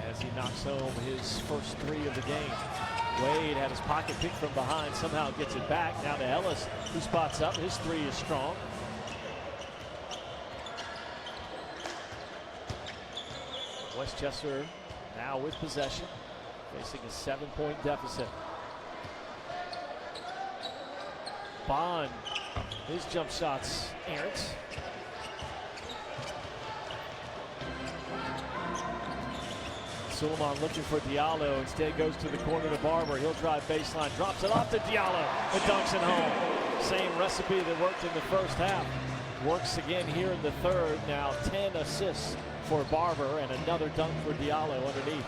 as he knocks home his first 3 of the game. Wade had his pocket picked from behind, somehow gets it back. Now to Ellis, who spots up. His 3 is strong. Westchester now with possession, facing a 7-point deficit. Bond, his jump shots errant. Suleiman looking for Diallo, instead goes to the corner to Barber. He'll drive baseline, drops it off to Diallo, and dunks it home. Same recipe that worked in the first half. Works again here in the third. Now 10 assists for Barber and another dunk for Diallo underneath.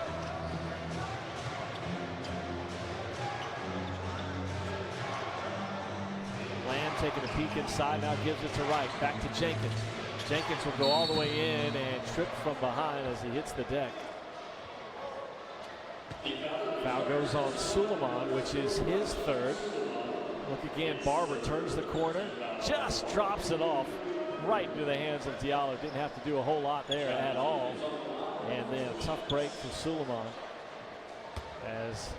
Lamb taking a peek inside, now gives it to Wright. Back to Jenkins. Jenkins will go all the way in and trip from behind as he hits the deck. Foul goes on Suleiman, which is his 3rd. Look again, Barber turns the corner, just drops it off right into the hands of Diallo. Didn't have to do a whole lot there at all. And then a tough break for Suleiman as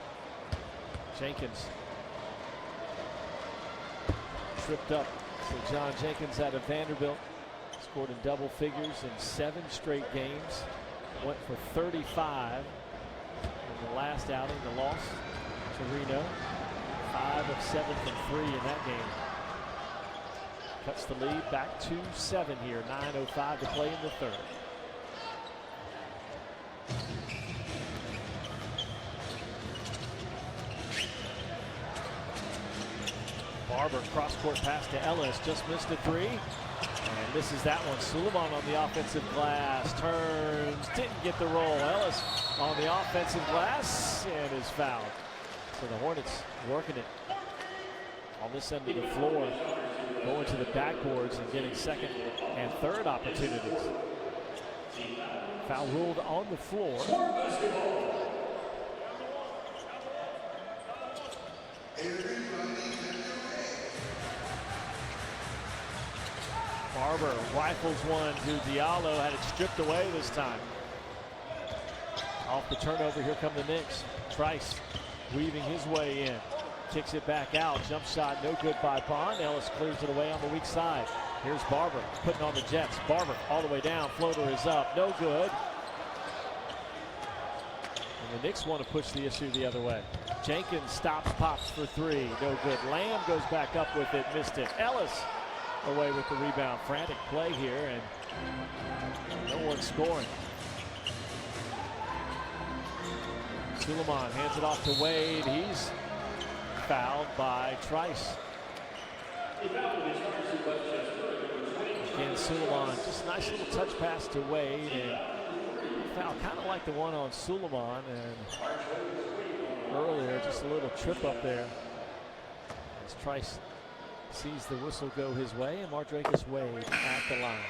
Jenkins tripped up. So John Jenkins out of Vanderbilt Scored in double figures in 7 straight games. Went for 35 in the last outing, the loss to Reno. 5 of 7 from 3 in that game. Cuts the lead back to 7 here. 9:05 to play in the third. Barber cross-court pass to Ellis, just missed a 3. And misses that one. Suleiman on the offensive glass, turns, didn't get the roll. Ellis on the offensive glass and is fouled. So the Hornets working it on this end of the floor, going to the backboards and getting second and third opportunities. Foul ruled on the floor. Barber rifles one to Diallo, had it stripped away this time. Off the turnover, here come the Knicks. Trice weaving his way in. Kicks it back out. Jump shot no good by Bond. Ellis clears it away on the weak side. Here's Barber putting on the Jets. Barber all the way down. Floater is up. No good. And the Knicks want to push the issue the other way. Jenkins stops, pops for 3. No good. Lamb goes back up with it. Missed it. Ellis away with the rebound. Frantic play here, and no one scoring. Suleiman hands it off to Wade. He's fouled by Trice. Again, Suleiman, just a nice little touch pass to Wade, and foul kind of like the one on Suleiman, and earlier just a little trip up there as Trice sees the whistle go his way, and Mardrakus Wade at the line.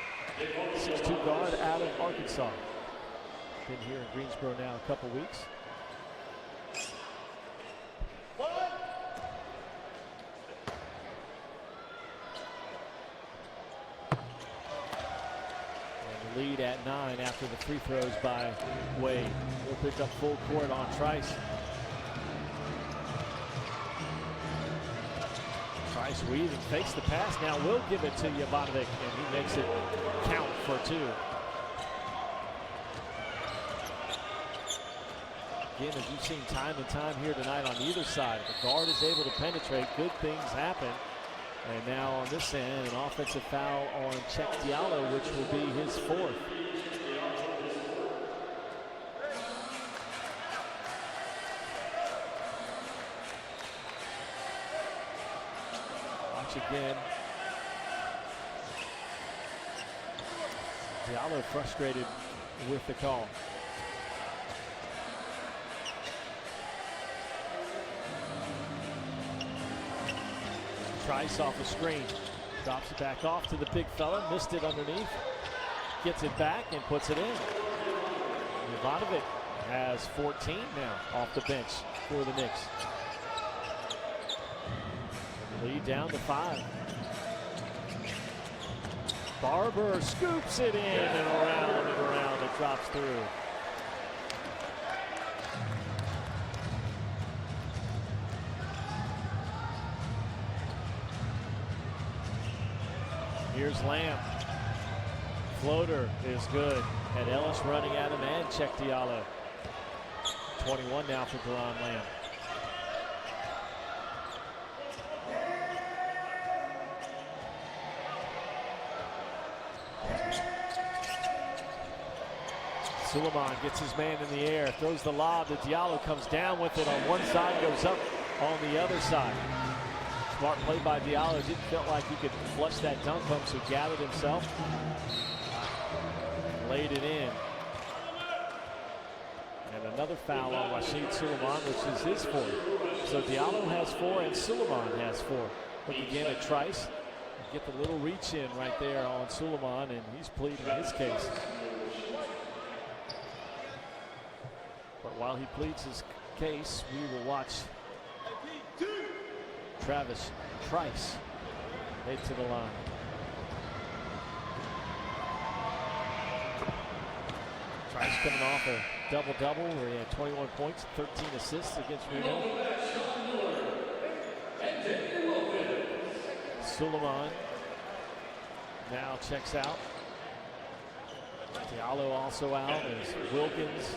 6'2" guard out of Arkansas. Been here in Greensboro now a couple weeks. And the lead at 9 after the free throws by Wade. He'll pick up full court on Trice. Trice weaving, fakes the pass, now will give it to Jovanovic, and he makes it count for 2. Again, as you've seen time and time here tonight on either side, the guard is able to penetrate, good things happen. And now on this end, an offensive foul on Cheick Diallo, which will be his 4th. Again, Diallo frustrated with the call. Trice off the screen, drops it back off to the big fella, missed it underneath, gets it back and puts it in. Jovanovic has 14 now off the bench for the Knicks. Lead down to 5. Barber scoops it in and around. It drops through. Here's Lamb. Floater is good. And Ellis running at him and Cheick Diallo. 21 now for Deron Lamb. Suleiman gets his man in the air, throws the lob to Diallo, comes down with it on one side, goes up on the other side. Smart play by Diallo, didn't feel like he could flush that dunk bump, so gathered himself, laid it in. And another foul on Rasheed Suleiman, which is his 4th. So Diallo has 4 and Suleiman has 4. Look again at Trice, get the little reach in right there on Suleiman, and he's pleading his case. But while he pleads his case, we will watch Travis Trice head to the line. Trice coming off a double-double where he had 21 points, 13 assists against Reno. Suleiman now checks out. Diallo also out as Wilkins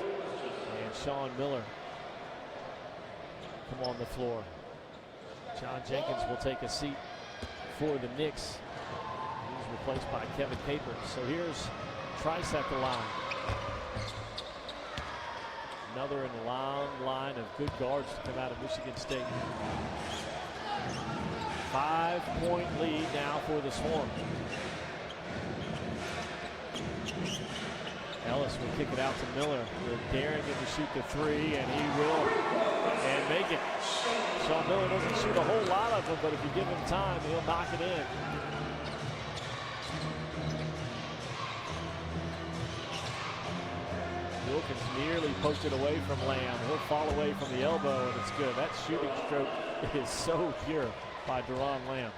and Sean Miller come on the floor. John Jenkins will take a seat for the Knicks. He's replaced by Kevin Capers. So here's Trice at the line. Another in a long line of good guards to come out of Michigan State. 5-point lead now for the Swarm. Ellis will kick it out to Miller. They're daring him to shoot the three, and he will, and make it. Sean Miller doesn't shoot a whole lot of them, but if you give him time, he'll knock it in. Wilkins nearly poked it away from Lamb. He'll fall away from the elbow, and it's good. That shooting stroke is so pure by Deron Lamb.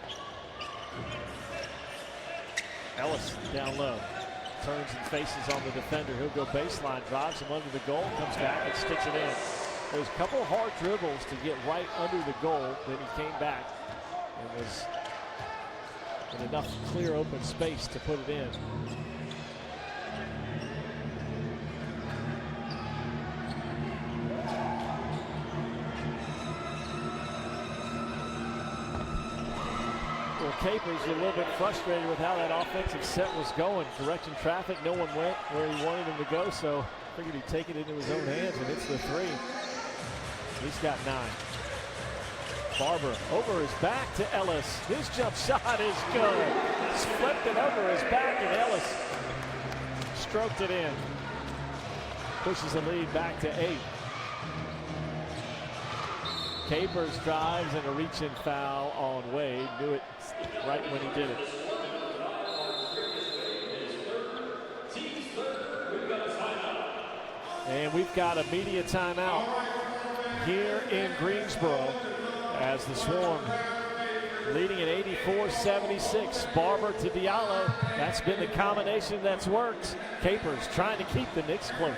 Ellis down low. Turns and faces on the defender. He'll go baseline, drives him under the goal, comes back and sticks it in. There's a couple hard dribbles to get right under the goal. Then he came back and was in enough clear open space to put it in. Well, Capers a little bit frustrated with how that offensive set was going. Directing traffic, no one went where he wanted him to go, so figured he'd take it into his own hands and hits the three. He's got 9. Barber over his back to Ellis. His jump shot is good. He's flipped it over his back, and Ellis stroked it in. Pushes the lead back to 8. Capers drives and a reach-in foul on Wade. Knew it right when he did it. And we've got a media timeout here in Greensboro as the Swarm leading at 84-76. Barber to Diallo. That's been the combination that's worked. Capers trying to keep the Knicks close.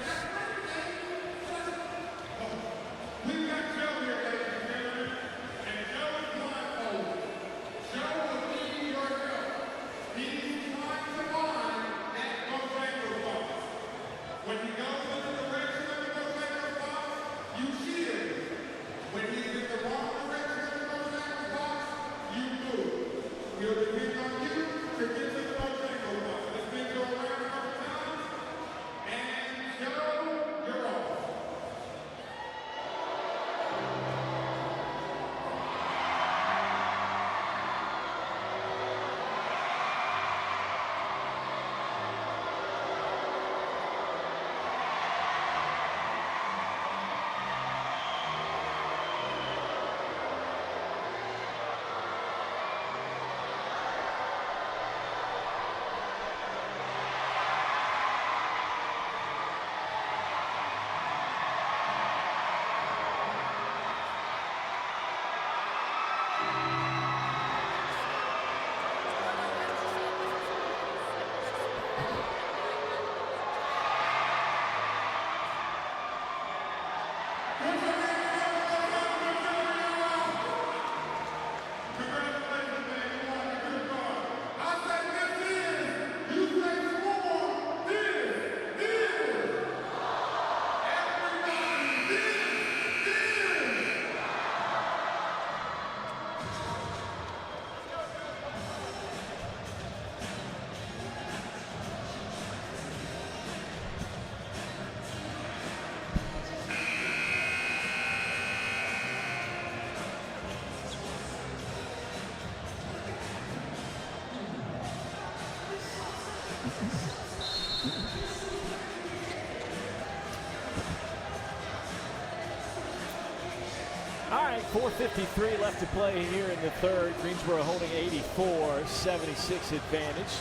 All right, 4:53 left to play here in the third. Greensboro holding 84-76 advantage.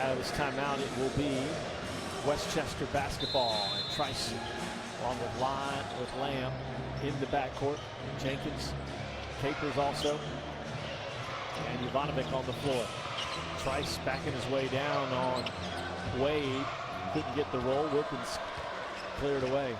Out of this timeout, it will be Westchester basketball. And Trice along with Lamb in the backcourt. Jenkins, Capers also, and Jovanovic on the floor. Trice backing his way down on Wade. Couldn't get the roll. Wilkins cleared away.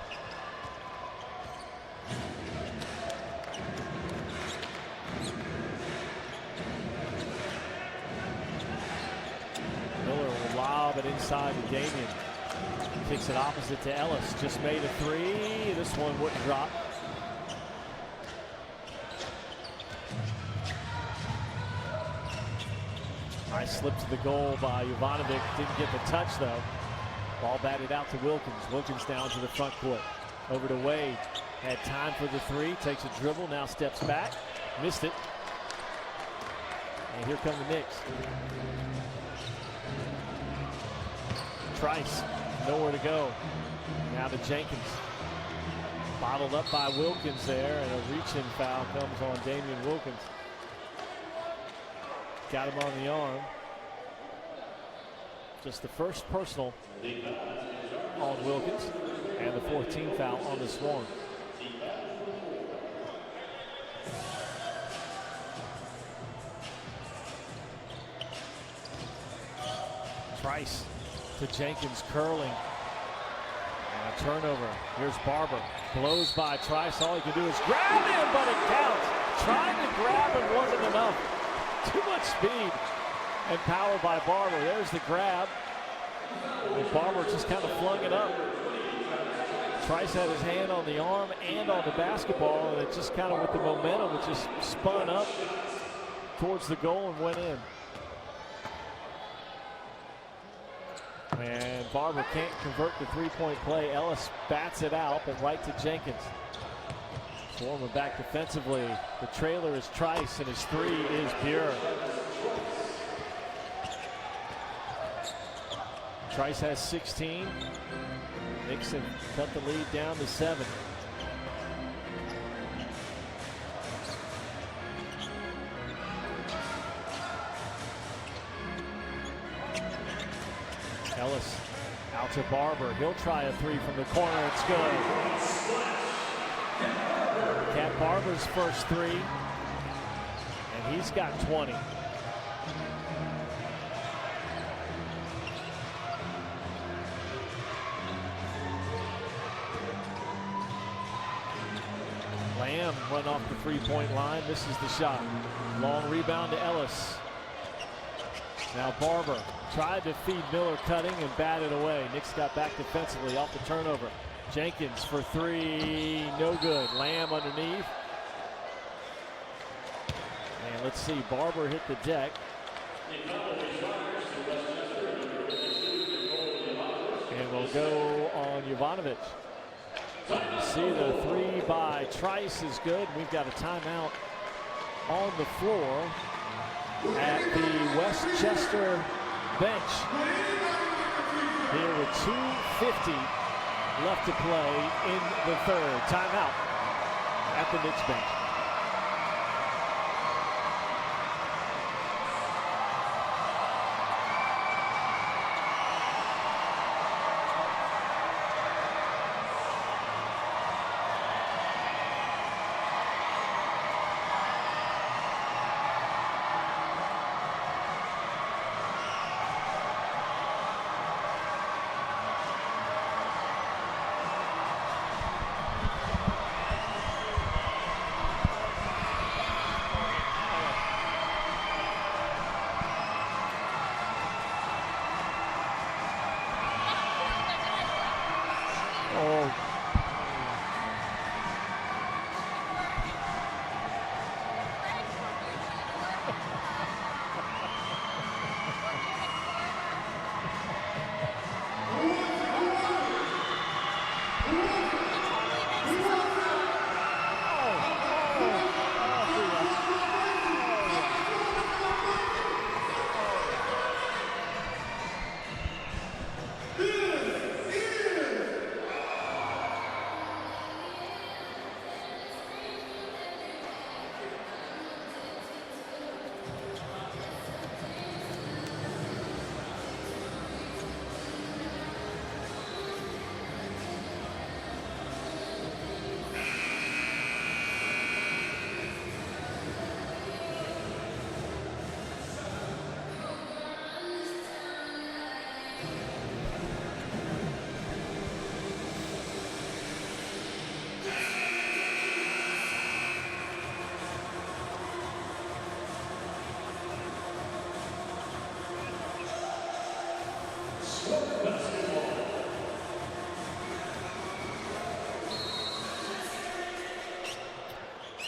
Miller will lob lob it inside to Damian. Kicks it opposite to Ellis. Just made a three. This one wouldn't drop. Nice slip to the goal by Jovanovic. Didn't get the touch though. Ball batted out to Wilkins. Wilkins down to the front court. Over to Wade. Had time for the three. Takes a dribble. Now steps back. Missed it. And here come the Knicks. Trice. Nowhere to go. Now to Jenkins. Bottled up by Wilkins there. And a reach-in foul comes on Damian Wilkins. Got him on the arm. Just the first personal on Wilkins. And the 14th foul on the Swarm. Trice to Jenkins, curling. And a turnover. Here's Barber. Blows by Trice. All he can do is grab him, but it counts. Trying to grab him wasn't enough. Too much speed and power by Barber. There's the grab. And Barber just kind of flung it up. Trice had his hand on the arm and on the basketball, and it just kind of with the momentum, it just spun up towards the goal and went in. And Barber can't convert the three-point play. Ellis bats it out, but right to Jenkins. Swarming back defensively. The trailer is Trice, and his three is pure. Trice has 16. Knicks have cut the lead down to 7. Ellis out to Barber. He'll try a three from the corner. It's good. Cat Barber's first three, and he's got 20. Lamb went off the three-point line, misses the shot. Long rebound to Ellis. Now Barber tried to feed Miller cutting and batted away. Knicks got back defensively off the turnover. Jenkins for three, no good. Lamb underneath. And let's see, Barber hit the deck. And we'll go on Jovanovic. You see the three by Trice is good. We've got a timeout on the floor at the Westchester bench. Here with 2:50 left to play in the third. Timeout at the Knicks bench.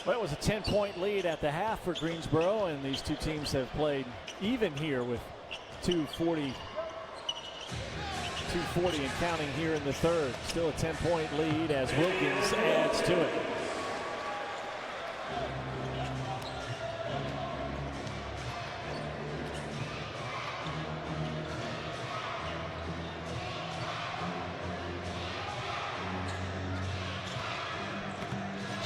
Well, it was a 10-point lead at the half for Greensboro, and these two teams have played even here with 2:40 and counting here in the third. Still a 10-point lead as Wilkins adds to it.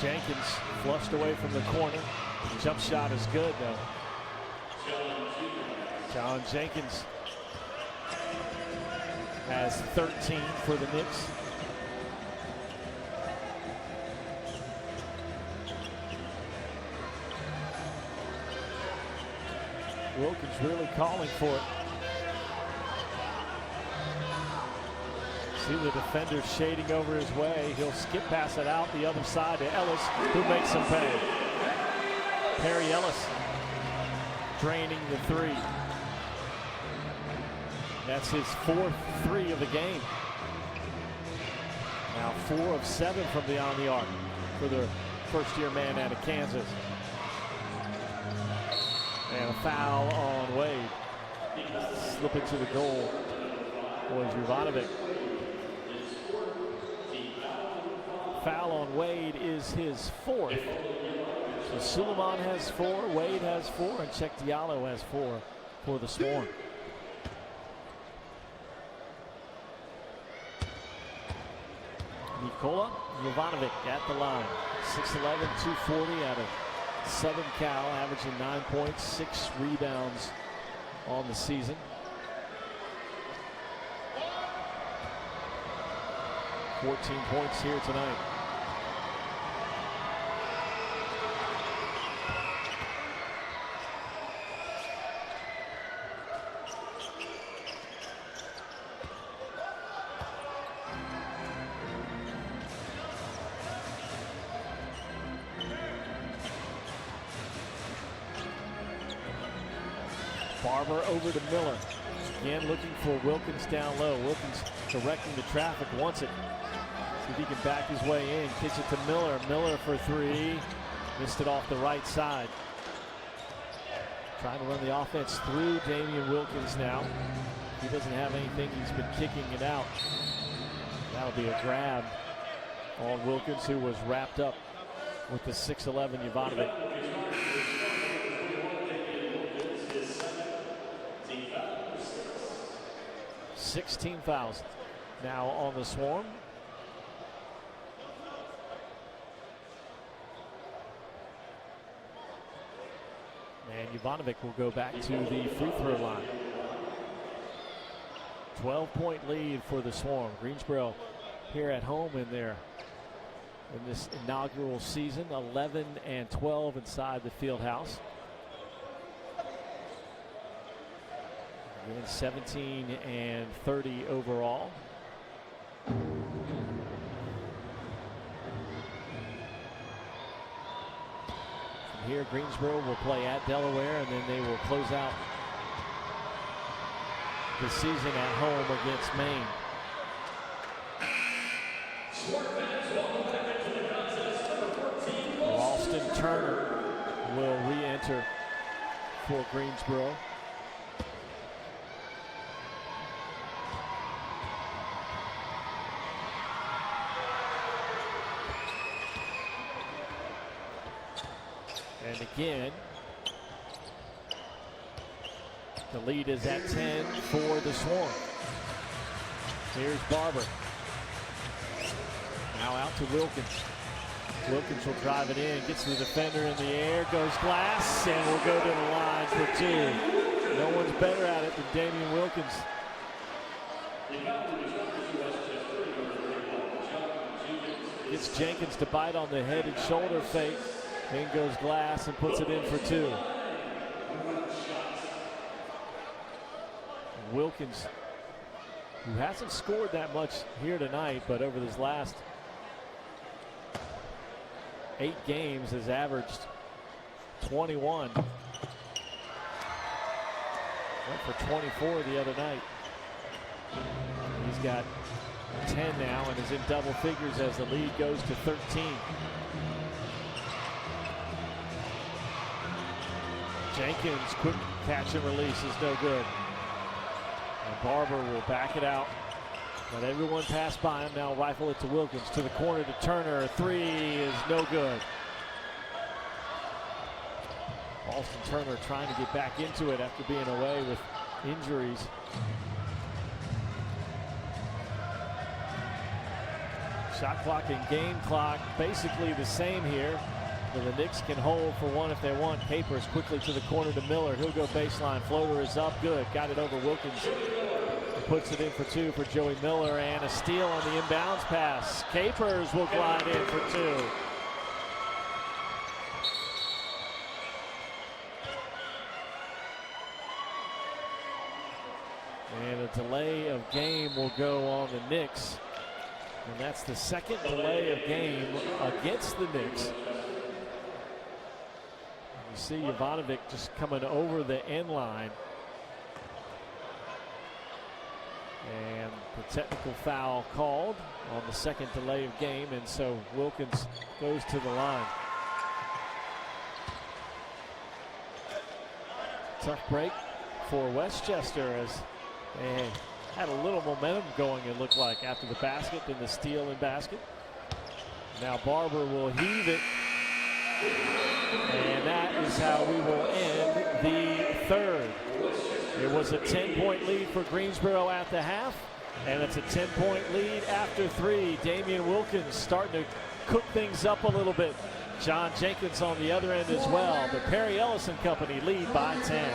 Jenkins flushed away from the corner. The jump shot is good, though. John Jenkins has 13 for the Knicks. Wilkins really calling for it. See the defender shading over his way. He'll skip pass it out the other side to Ellis, who makes him pay. Perry Ellis draining the three. That's his 4th three of the game. Now 4 of 7 from beyond the arc for the first-year man out of Kansas. And a foul on Wade. Slipping to the goal was Jovanovic. Foul on Wade is his 4th. So Suleiman has 4, Wade has 4, and Cheikh Diallo has 4 for the Swarm. Nikola Jovanovic at the line. 6'11", 240 out of Southern Cal, averaging 9 points, 6 rebounds on the season. $14 points here tonight. Barber over to Miller. Again looking for Wilkins down low. Wilkins directing the traffic, wants it. See if he can back his way in. Kicks it to Miller. Miller for 3. Missed it off the right side. Trying to run the offense through Damian Wilkins now. He doesn't have anything. He's been kicking it out. That'll be a grab on Wilkins, who was wrapped up with the 6'11" Jovanovic. 16 fouls now on the Swarm. And Jovanovic will go back to the free throw line. 12-point lead for the Swarm. Greensboro here at home in this inaugural season, 11-12 inside the field house. Again, 17-30 overall. From here, Greensboro will play at Delaware, and then they will close out the season at home against Maine. Ralston Turner will re-enter for Greensboro. And again, the lead is at 10 for the Swarm. Here's Barber. Now out to Wilkins. Wilkins will drive it in, gets the defender in the air, goes glass, and will go to the line for 2. No one's better at it than Damian Wilkins. Gets Jenkins to bite on the head and shoulder fake. Then goes glass and puts it in for 2. Wilkins, who hasn't scored that much here tonight, but over his last 8 games has averaged 21. Went for 24 the other night. He's got 10 now and is in double figures as the lead goes to 13. Jenkins, quick catch and release is no good. And Barber will back it out. Let everyone pass by him. Now rifle it to Wilkins. To the corner to Turner. Three is no good. Alston Turner trying to get back into it after being away with injuries. Shot clock and game clock basically the same here. But the Knicks can hold for one if they want. Capers quickly to the corner to Miller. He'll go baseline. Floater is up. Good. Got it over Wilkins. Puts it in for two for Joey Miller. And a steal on the inbounds pass. Capers will glide in for two. And a delay of game will go on the Knicks. And that's the second delay of game against the Knicks. You see Jovanovic just coming over the end line. And the technical foul called on the second delay of game, and so Wilkins goes to the line. Tough break for Westchester as they had a little momentum going, it looked like, after the basket, then the steal and basket. Now Barber will heave it. And that is how we will end the third. It was a 10-point lead for Greensboro at the half, and it's a 10-point lead after three. Damian Wilkins starting to cook things up a little bit. John Jenkins on the other end as well. But Perry Ellis and company lead by 10.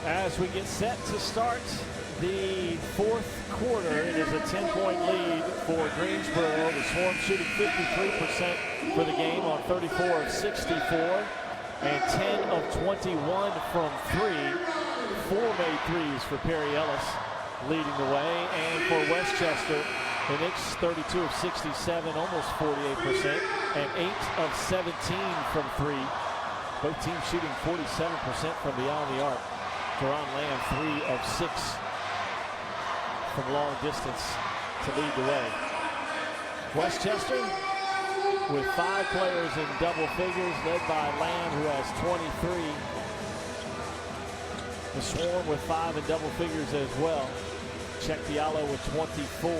As we get set to start the fourth quarter, it is a 10-point lead for Greensboro. The Swarm shooting 53% for the game on 34 of 64 and 10 of 21 from three. 4 made threes for Perry Ellis leading the way. And for Westchester, the Knicks 32 of 67, almost 48%, and 8 of 17 from three. Both teams shooting 47% from beyond the arc. Deron Lamb 3 of 6 from long distance to lead the way. Westchester with 5 players in double figures, led by Lamb, who has 23. The Swarm with 5 in double figures as well. Check Diallo with 24.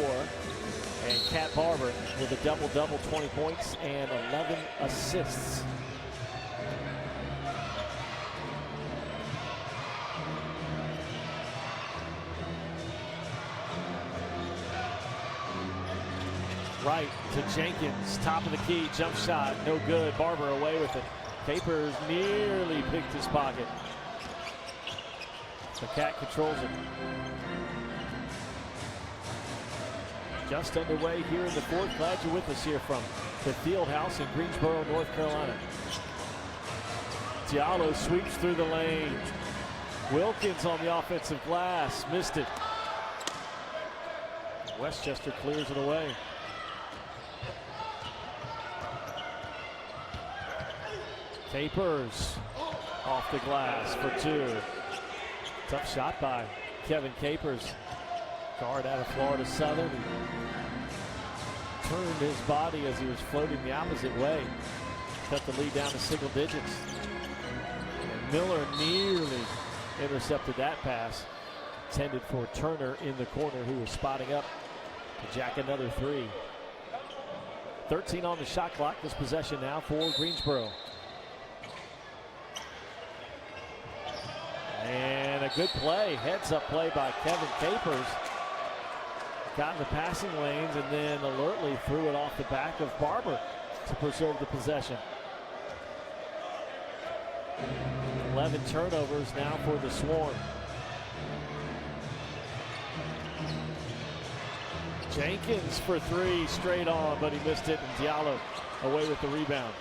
And Cat Barber with a double-double, 20 points and 11 assists. Right to Jenkins, top of the key, jump shot, no good. Barber away with it. Capers nearly picked his pocket. The Cat controls it. Just underway here in the fourth. Glad you're with us here from the field house in Greensboro, North Carolina. Diallo sweeps through the lane. Wilkins on the offensive glass, missed it. Westchester clears it away. Capers off the glass for two. Tough shot by Kevin Capers. Guard out of Florida Southern. He turned his body as he was floating the opposite way. Cut the lead down to single digits. And Miller nearly intercepted that pass. Intended for Turner in the corner, who was spotting up to jack another three. 13 on the shot clock. This possession now for Greensboro. And a good play, heads-up play by Kevin Capers. Got in the passing lanes and then alertly threw it off the back of Barber to preserve the possession. 11 turnovers now for the Swarm. Jenkins for three, straight on, but he missed it, and Diallo away with the rebound.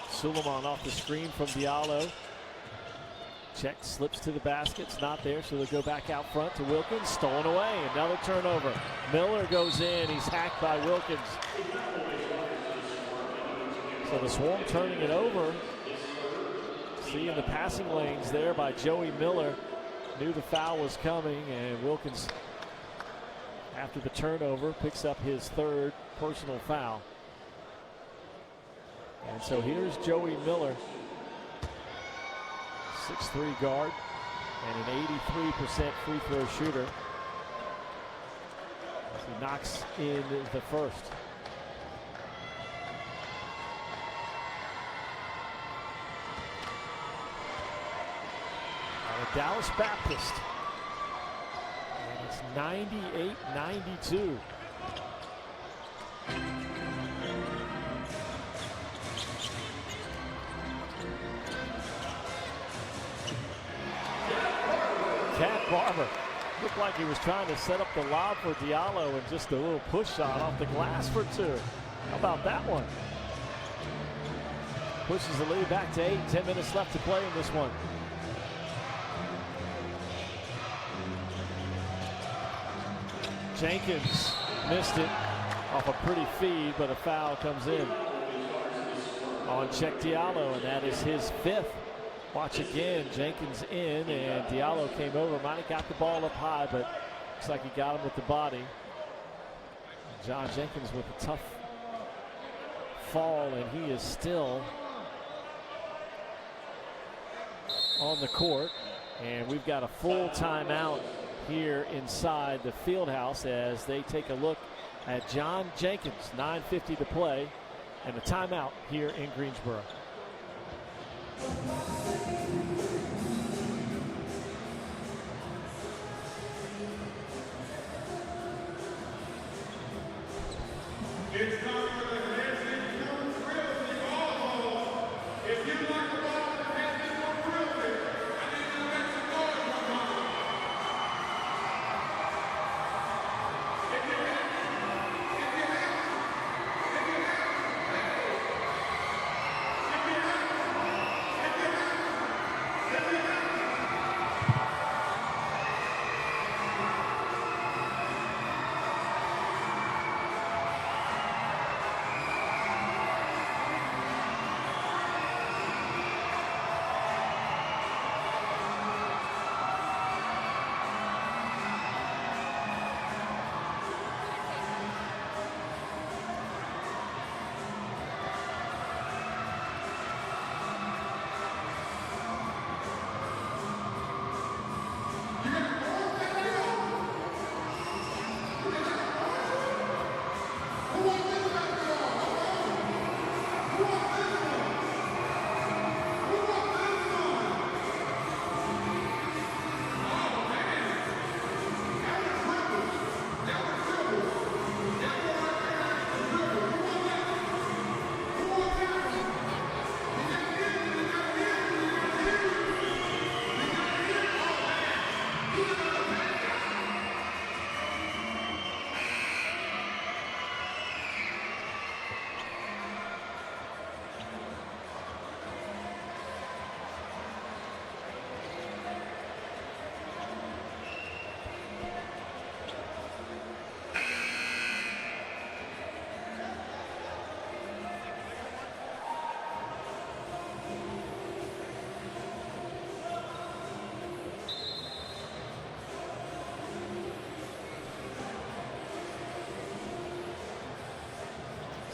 Suleiman off the screen from Diallo. Check slips to the basket. It's not there, so they'll go back out front to Wilkins. Stolen away. Another turnover. Miller goes in. He's hacked by Wilkins. So the Swarm turning it over. Seeing the passing lanes there by Joey Miller. Knew the foul was coming, and Wilkins, after the turnover, picks up his third personal foul. And so here's Joey Miller, 6'3" guard and an 83% free throw shooter. He knocks in the first. Dallas Baptist. And it's 98-92. ABarber looked like he was trying to set up the lob for Diallo, and just a little push shot off the glass for two. How about that one? Pushes the lead back to 8. 10 minutes left to play in this one. Jenkins missed it off a pretty feed, but a foul comes in on Check Diallo, and that is his fifth. Watch again, Jenkins in, and Diallo came over. Might have got the ball up high, but looks like he got him with the body. John Jenkins with a tough fall, and he is still on the court. And we've got a full timeout here inside the field house as they take a look at John Jenkins. 9:50 to play, and a timeout here in Greensboro. It's time for the Hanson Coons Realty Ball. If you like the ball of the Hanson Coons Realty, I need you to make some noise for mine. If you have,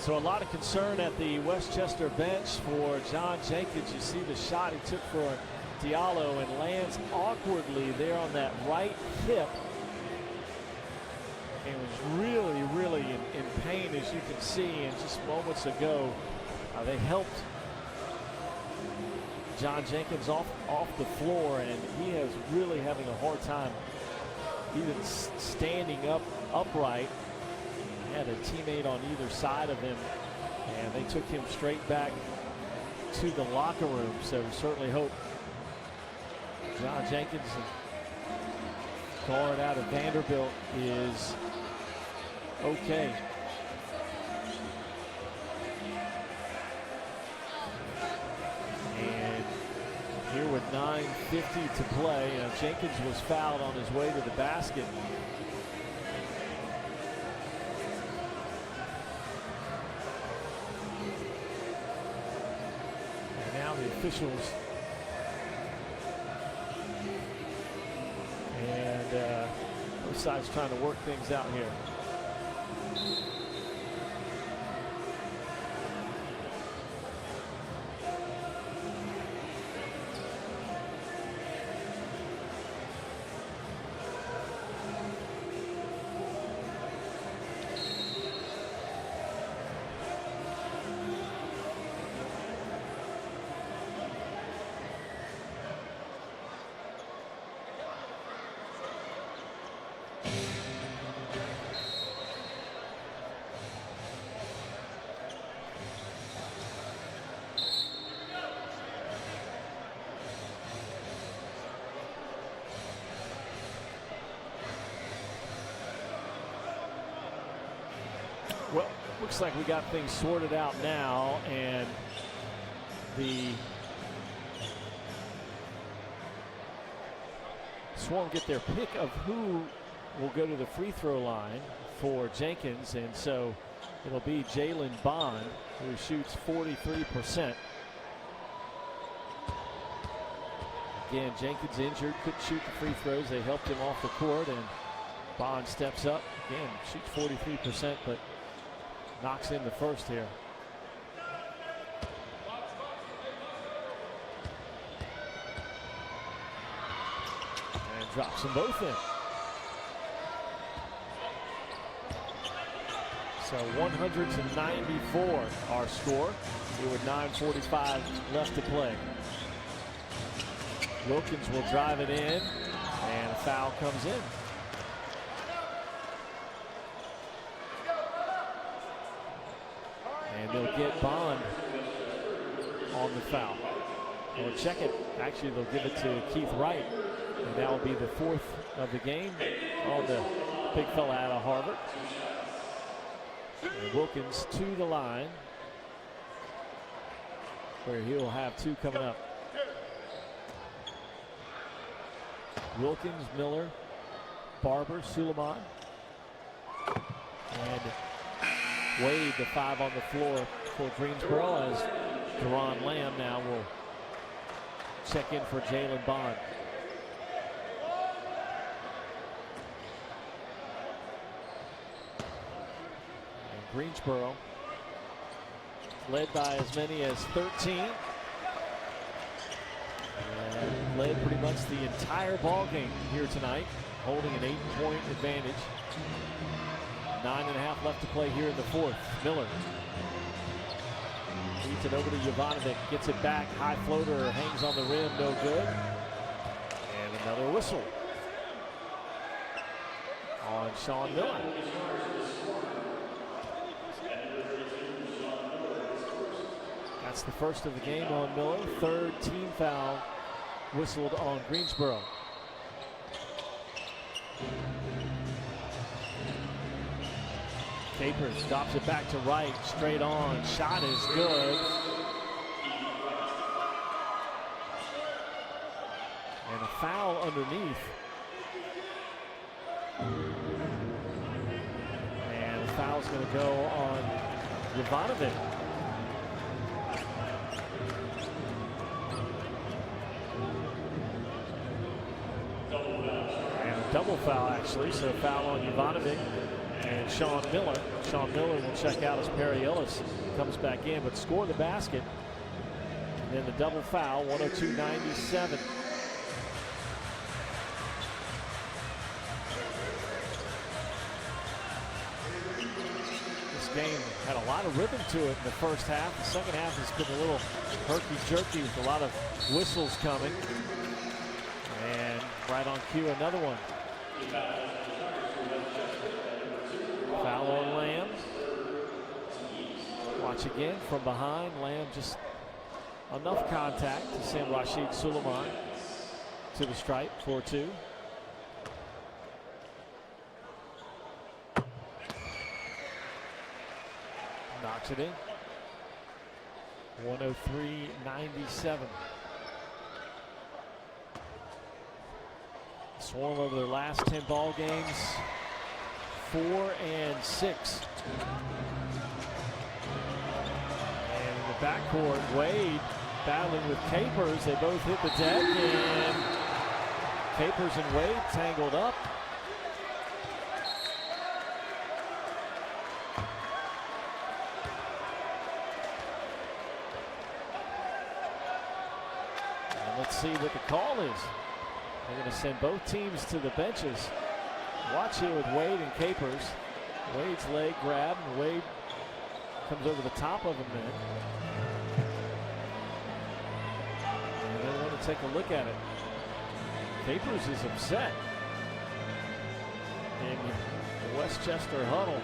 So a lot of concern at the Westchester bench for John Jenkins. You see the shot he took for Diallo and lands awkwardly there on that right hip. And was really, really in pain, as you can see. And just moments ago, they helped John Jenkins off the floor, and he is really having a hard time even standing upright. He had a teammate on either side of him, and they took him straight back to the locker room. So we certainly hope John Jenkins, guard out of Vanderbilt, is okay. And here with 9:50 to play, Jenkins was fouled on his way to the basket. And now the officials and both sides trying to work things out here. Well, looks like we got things sorted out now, and the Swarm get their pick of who will go to the free throw line for Jenkins, and so it'll be Jalen Bond, who shoots 43%. Again, Jenkins injured, couldn't shoot the free throws. They helped him off the court, and Bond steps up. Again, shoots 43%, but knocks in the first here. And drops them both in. So 100-94 our score here with 9:45 left to play. Wilkins will drive it in, and a foul comes in. And they'll get Bond on the foul. Or check it. Actually, they'll give it to Keith Wright. And that will be the fourth of the game on the big fella out of Harvard. And Wilkins to the line, where he'll have two coming up. Wilkins, Miller, Barber, Suleiman. And Wade, the five on the floor for Greensboro, as Deron Lamb now will check in for Jalen Bond. And Greensboro led by as many as 13. And led pretty much the entire ball game here tonight, holding an 8-point advantage. 9.5 left to play here in the fourth. Miller feeds it over to Jovanovic, gets it back, high floater, hangs on the rim, no good. And another whistle on Sean Miller. That's the first of the game on Miller. Third team foul whistled on Greensboro. Capers drops it back to Wright, straight on, shot is good. And a foul underneath. And the foul's going to go on Jovanovic. And a double foul, actually, so a foul on Jovanovic. and Sean Miller. Sean Miller will check out as Perry Ellis comes back in, but score the basket. And then the double foul, 102-97. This game had a lot of rhythm to it in the first half. The second half has been a little herky-jerky with a lot of whistles coming. And right on cue, another one. Foul on Lamb. Watch again from behind. Lamb just enough contact to send Rashid Suleiman to the stripe, 4-2. Knocks it in. 103-97. Swarm over their last 10 ball games, 4-6. And in the backcourt, Wade battling with Capers. They both hit the deck, and Capers and Wade tangled up. And let's see what the call is. They're going to send both teams to the benches. Watch here with Wade and Capers. Wade's leg grab, and Wade comes over the top of him then. And they want to take a look at it. Capers is upset in the Westchester huddle.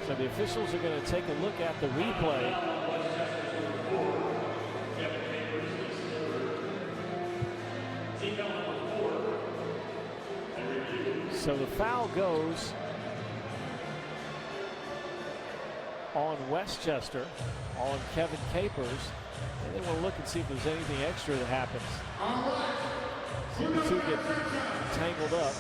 So the officials are going to take a look at the replay. So the foul goes on Westchester, on Kevin Capers. And then we'll look and see if there's anything extra that happens. See the two get tangled up.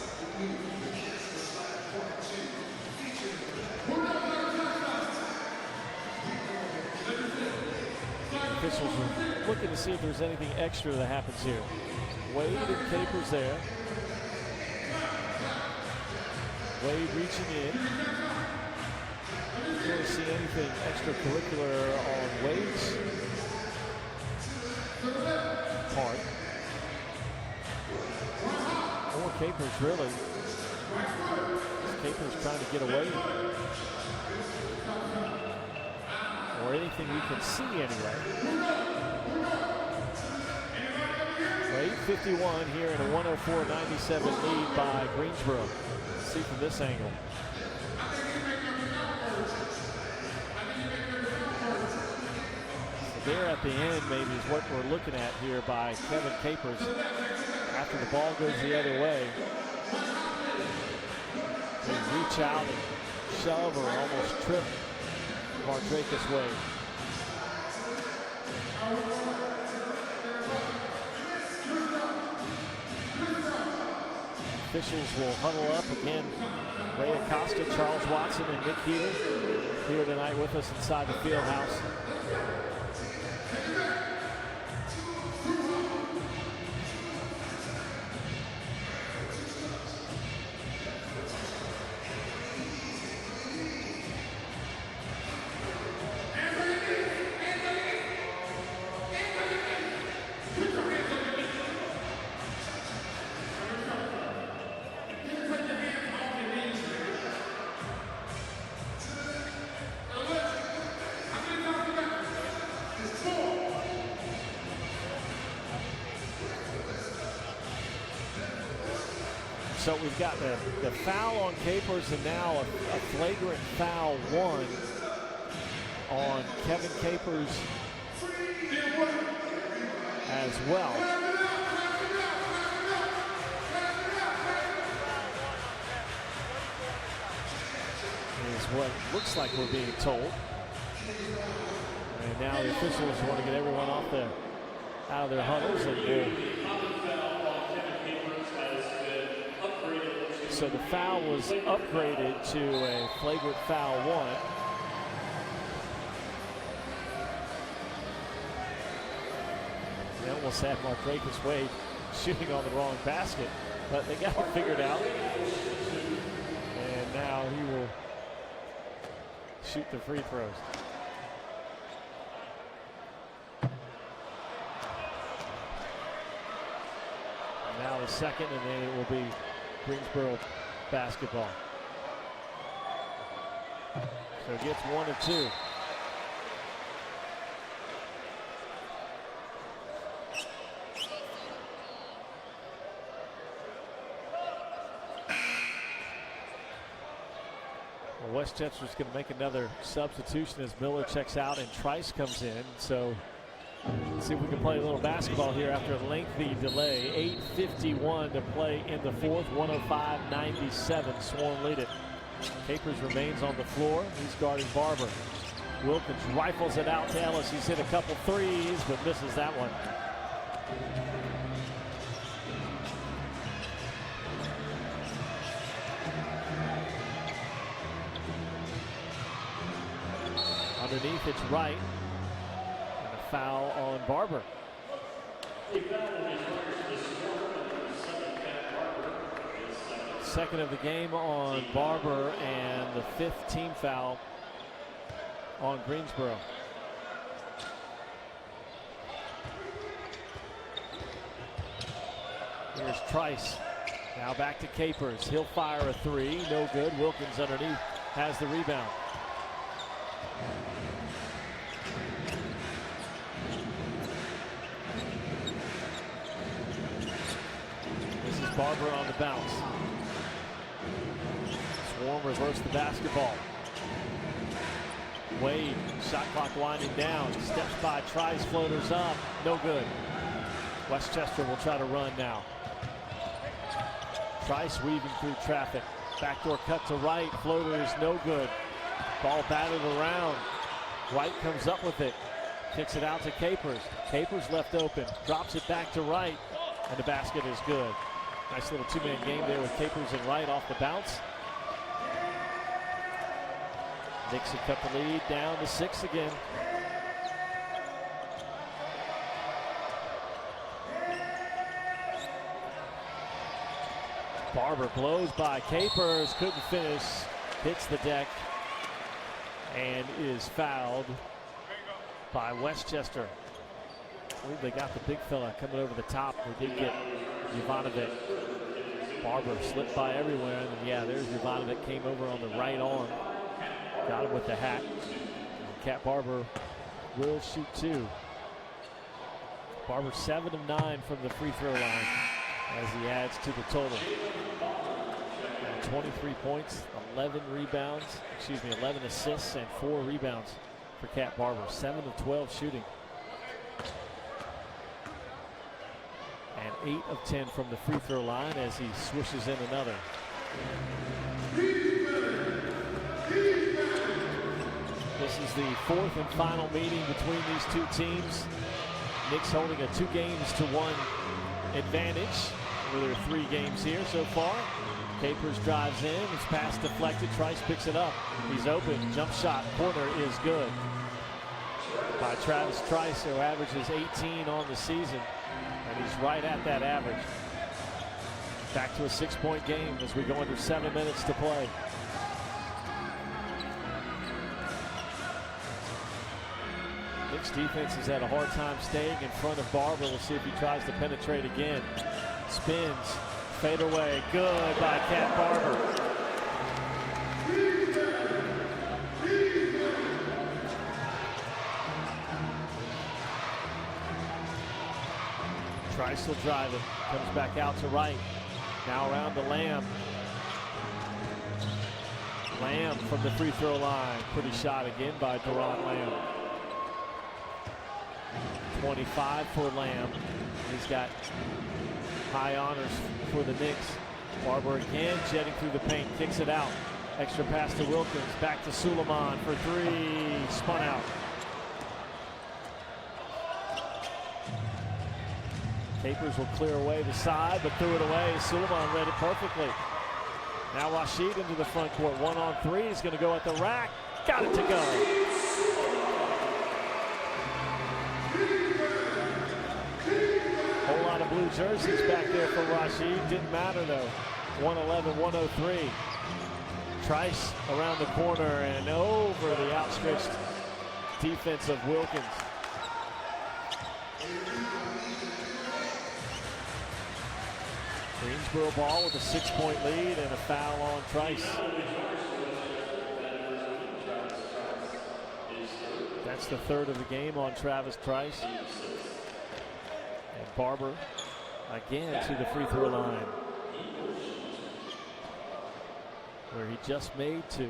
Officials are looking to see if there's anything extra that happens here. Wade and Capers there. Wade reaching in. You don't see anything extracurricular on Wade's part. Or Capers, really. Capers trying to get away. Or anything we can see anyway. 8:51 here in a 104-97 lead by Greensboro. Let's see from this angle. So there at the end maybe is what we're looking at here by Kevin Capers after the ball goes the other way. They reach out and shove or almost trip Mardrakus Wade. Officials will huddle up again. Ray Acosta, Charles Watson, and Nick Heater here tonight with us inside the field house. So we've got the foul on Capers and now a flagrant foul one on Kevin Capers as well. Is what it looks like we're being told. And now the officials want to get everyone off out of their huddles and so the foul was upgraded to a flagrant foul one. They almost had Martrakus Wade shooting on the wrong basket, but they got it figured out. And now he will shoot the free throws. And now the second, and then it will be Greensboro basketball. So it gets 1 of 2. Well, Westchester's going to make another substitution as Miller checks out and Trice comes in. So let's see if we can play a little basketball here after a lengthy delay. 8:51 to play in the fourth. 105-97. Swan lead it. Capers remains on the floor. He's guarding Barber. Wilkins rifles it out to Ellis. He's hit a couple threes, but misses that one. Underneath, it's right. And a foul on Barber. Second of the game on Barber, and the 5th team foul on Greensboro. Here's Trice. Now back to Capers. He'll fire a 3. No good. Wilkins underneath has the rebound. This is Barber on the bounce. Swarm reverse the basketball. Wade, shot clock winding down. Steps by, tries, floaters up. No good. Westchester will try to run now. Trice weaving through traffic. Backdoor cut to right. Floater is no good. Ball batted around. White comes up with it. Kicks it out to Capers. Capers left open. Drops it back to Wright. And the basket is good. Nice little two-man game there with Capers and Wright off the bounce. Nixon cut the lead down to 6 again. Barber blows by Capers, couldn't finish, hits the deck, and is fouled by Westchester. I believe they got the big fella coming over the top. They did get Jovanovic. Barber slipped by everywhere, and then, yeah, there's Jovanovic, came over on the right arm. Got him with the hack. Cat Barber will shoot 2. Barber 7 of 9 from the free throw line as he adds to the total. 23 points, 11 rebounds, 11 assists and 4 rebounds for Cat Barber. 7 of 12 shooting. And 8 of 10 from the free throw line as he swishes in another. This is the 4th and final meeting between these two teams. Knicks holding a 2-1 advantage. There are 3 games here so far. Capers drives in, his pass deflected, Trice picks it up. He's open, jump shot, corner is good. By Travis Trice, who averages 18 on the season, and he's right at that average. Back to a 6-point game as we go under 7 minutes to play. Knicks defense has had a hard time staying in front of Barber. We'll see if he tries to penetrate again. Spins, fade away, good by Cat Barber. Trice will drive it, comes back out to right. Now around to Lamb. Lamb from the free throw line. Pretty shot again by Deron Lamb. 25 for Lamb. He's got high honors for the Knicks. Barber again jetting through the paint, kicks it out. Extra pass to Wilkins, back to Suleiman for 3, spun out. Capers will clear away the side, but threw it away. Suleiman read it perfectly. Now Rashid into the front court, 1-on-3. He's going to go at the rack. Got it to go. blue jerseys back there for Rashid. Didn't matter though. 111-103. Trice around the corner and over the outstretched defense of Wilkins. Greensboro ball with a 6-point lead and a foul on Trice. That's the third of the game on Travis Trice. And Barber again to the free throw line, where he just made 2.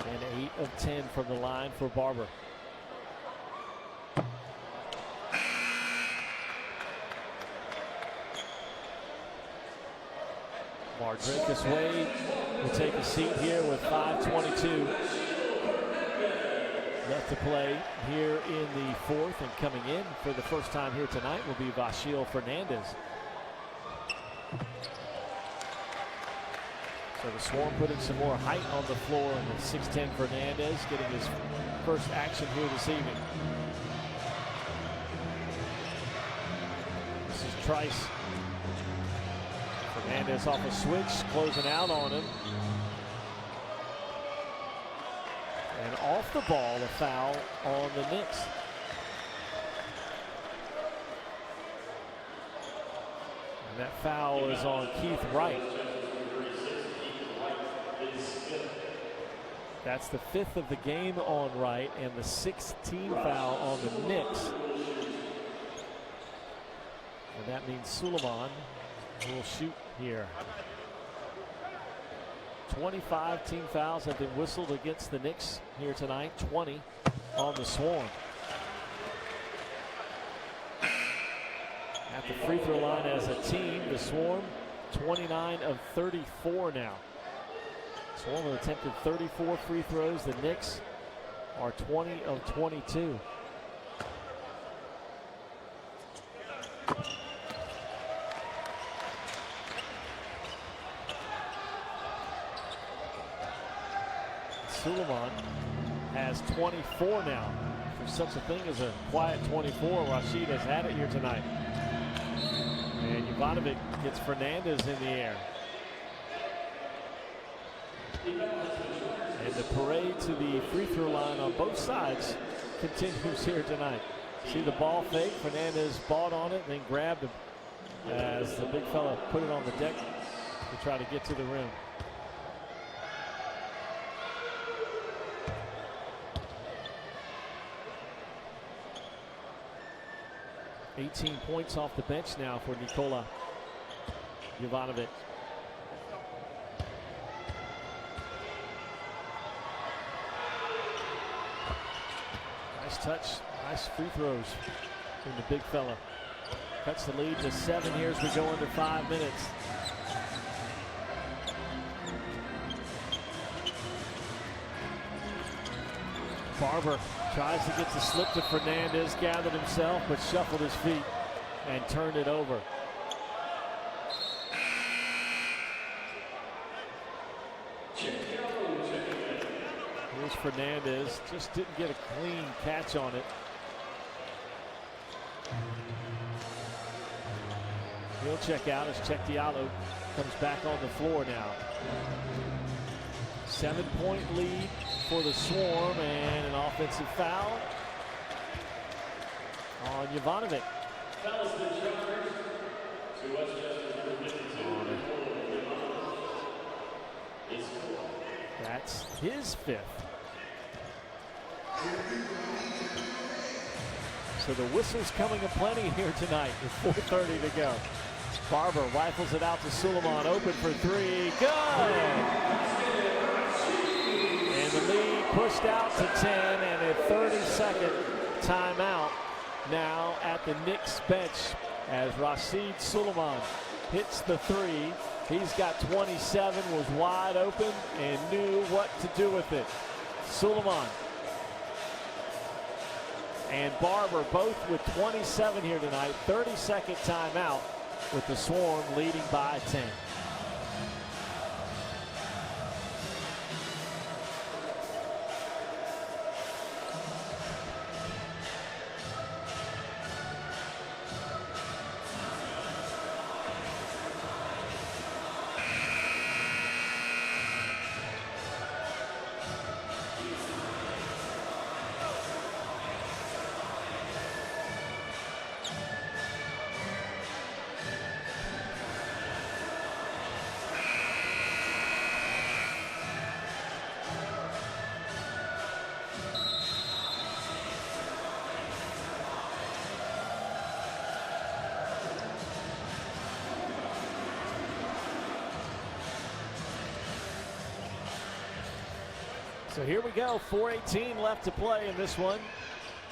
And 8 of 10 from the line for Barber. Mardrakus Wade will take a seat here with 5:22 left to play here in the fourth, and coming in for the first time here tonight will be Vashil Fernandez. So the Swarm putting some more height on the floor, and the 6'10 Fernandez getting his first action here this evening. This is Trice. Fernandez off a switch, closing out on him. And off the ball, a foul on the Knicks. And that foul is on Keith Wright. That's the 5th of the game on Wright and the 6th team foul on the Knicks. And that means Suleiman will shoot here. 25 team fouls have been whistled against the Knicks here tonight, 20 on the Swarm. At the free throw line as a team, the Swarm 29 of 34 now. Swarm have attempted 34 free throws. The Knicks are 20 of 22. Suleiman has 24 now. For such a thing as a quiet 24, Rashid has had it here tonight. And Jovanovic gets Fernandez in the air. And the parade to the free throw line on both sides continues here tonight. See the ball fake, Fernandez bought on it and then grabbed him as the big fella put it on the deck to try to get to the rim. 18 points off the bench now for Nikola Jovanovic. Nice touch, nice free throws from the big fella. Cuts the lead to 7 here as we go into 5 minutes. Barber tries to get the slip to Fernandez, gathered himself, but shuffled his feet and turned it over. Here's Fernandez, just didn't get a clean catch on it. He'll check out as Check Diallo comes back on the floor now. 7-point lead for the Swarm and an offensive foul on Jovanovic. That's his 5th. So the whistle's coming aplenty here tonight with 4:30 to go. Barber rifles it out to Suleiman, open for 3, good! And the lead pushed out to 10, and a 30-second timeout now at the Knicks bench as Rasheed Suleiman hits the 3. He's got 27, was wide open, and knew what to do with it. Suleiman and Barber both with 27 here tonight. 30-second timeout with the Swarm leading by 10. So here we go, 4:18 left to play in this one.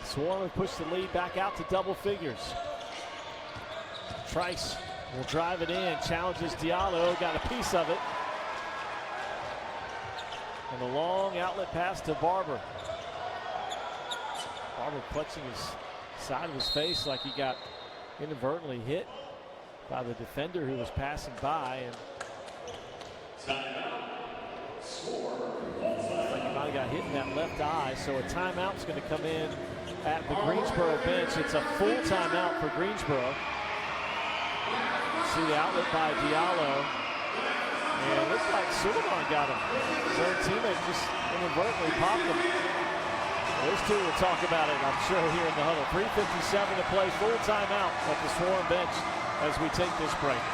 Swarm have pushed the lead back out to double figures. Trice will drive it in, challenges Diallo, got a piece of it. And a long outlet pass to Barber. Barber clutching his side of his face like he got inadvertently hit by the defender who was passing by. And looks like he might have got hit in that left eye. So a timeout's going to come in at the Greensboro bench. It's a full timeout for Greensboro. See the outlet by Diallo. And it looks like Suleiman got him. His own teammate just inadvertently popped him. Those two will talk about it, I'm sure, here in the huddle. 3:57 to play, full timeout at the Swarm bench as we take this break.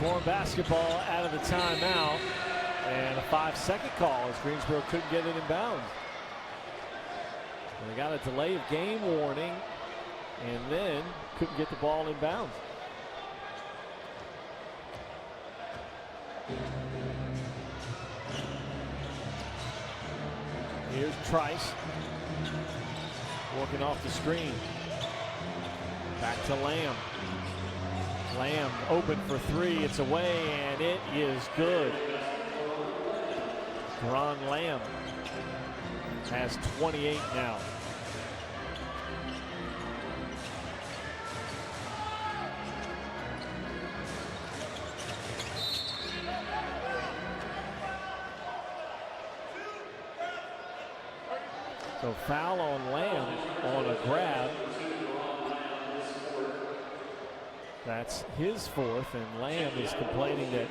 Swarm basketball out of the timeout, and a 5-second call as Greensboro couldn't get it in bounds. And they got a delay of game warning and then couldn't get the ball in bounds. Here's Trice working off the screen. Back to Lamb. Lamb open for three. It's away, and it is good. Ron Lamb has 28 now. So foul on Lamb on a grab. That's his fourth, and Lamb is complaining that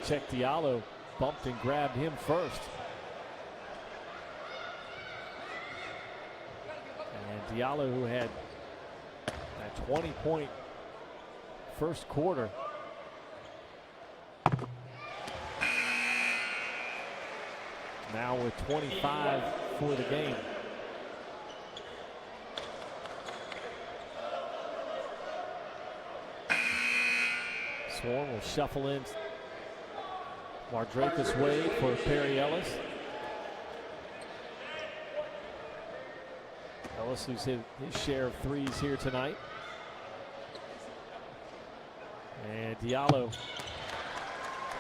Check Diallo bumped and grabbed him first. And Diallo, who had a 20-point first quarter, now with 25 for the game. Swarm will shuffle in Mardrakus Wade for Perry Ellis. Ellis, who's hit his share of threes here tonight. And Diallo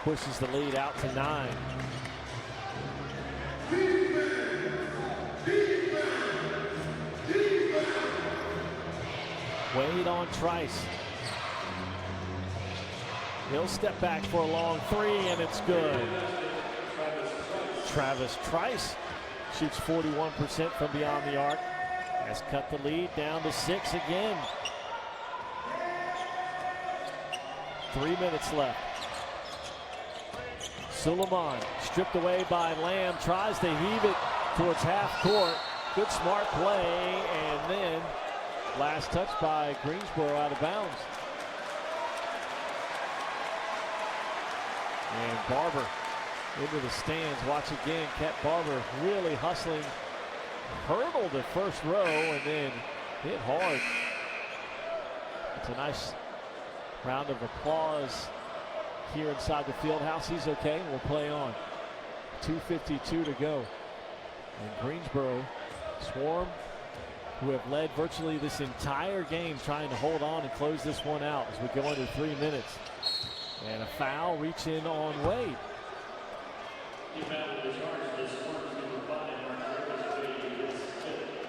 pushes the lead out to 9. Wade on Trice. He'll step back for a long three, and it's good. Travis Trice shoots 41% from beyond the arc. Has cut the lead down to 6 again. 3 minutes left. Suleiman stripped away by Lamb, tries to heave it towards half court. Good smart play, and then last touch by Greensboro out of bounds. And Barber into the stands. Watch again. Cat Barber really hustling. Hurdled the first row and then hit hard. It's a nice round of applause here inside the field house. He's okay. We'll play on. 2:52 to go. And Greensboro, Swarm, who have led virtually this entire game, trying to hold on and close this one out as we go into 3 minutes. And a foul, reach in on Wade.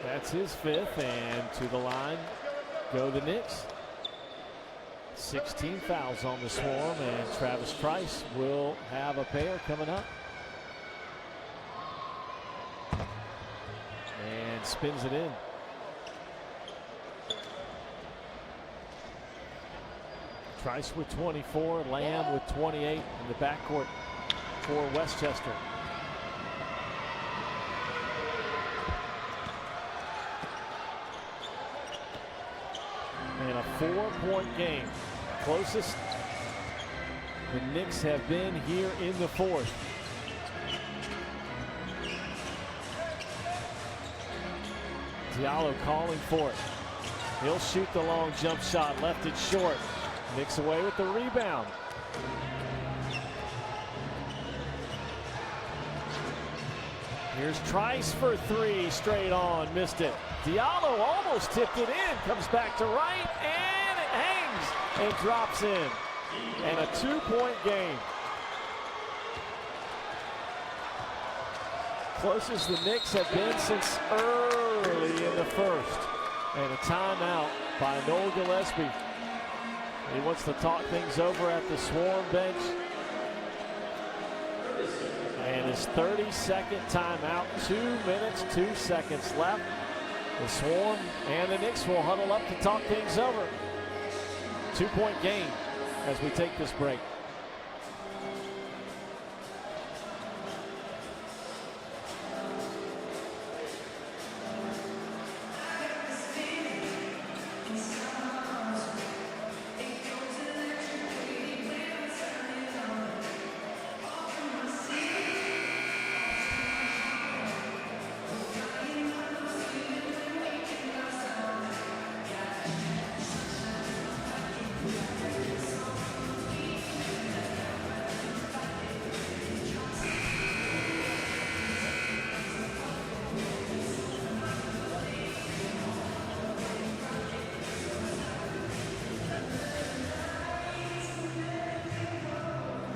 That's his fifth, and to the line go the Knicks. 16 fouls on the Swarm, and Travis Trice will have a pair coming up. And spins it in. Trice with 24, Lamb with 28 in the backcourt for Westchester. And a 4-point game. Closest the Knicks have been here in the fourth. Diallo calling for it. He'll shoot the long jump shot, left it short. Knicks away with the rebound. Here's Trice for three, straight on, missed it. Diallo almost tipped it in, comes back to right, and it hangs and drops in. And a 2-point game. Closest the Knicks have been since early in the first. And a timeout by Noel Gillespie. He wants to talk things over at the Swarm bench. And his 32nd timeout, 2 minutes, 2 seconds left. The Swarm and the Knicks will huddle up to talk things over. 2-point game as we take this break.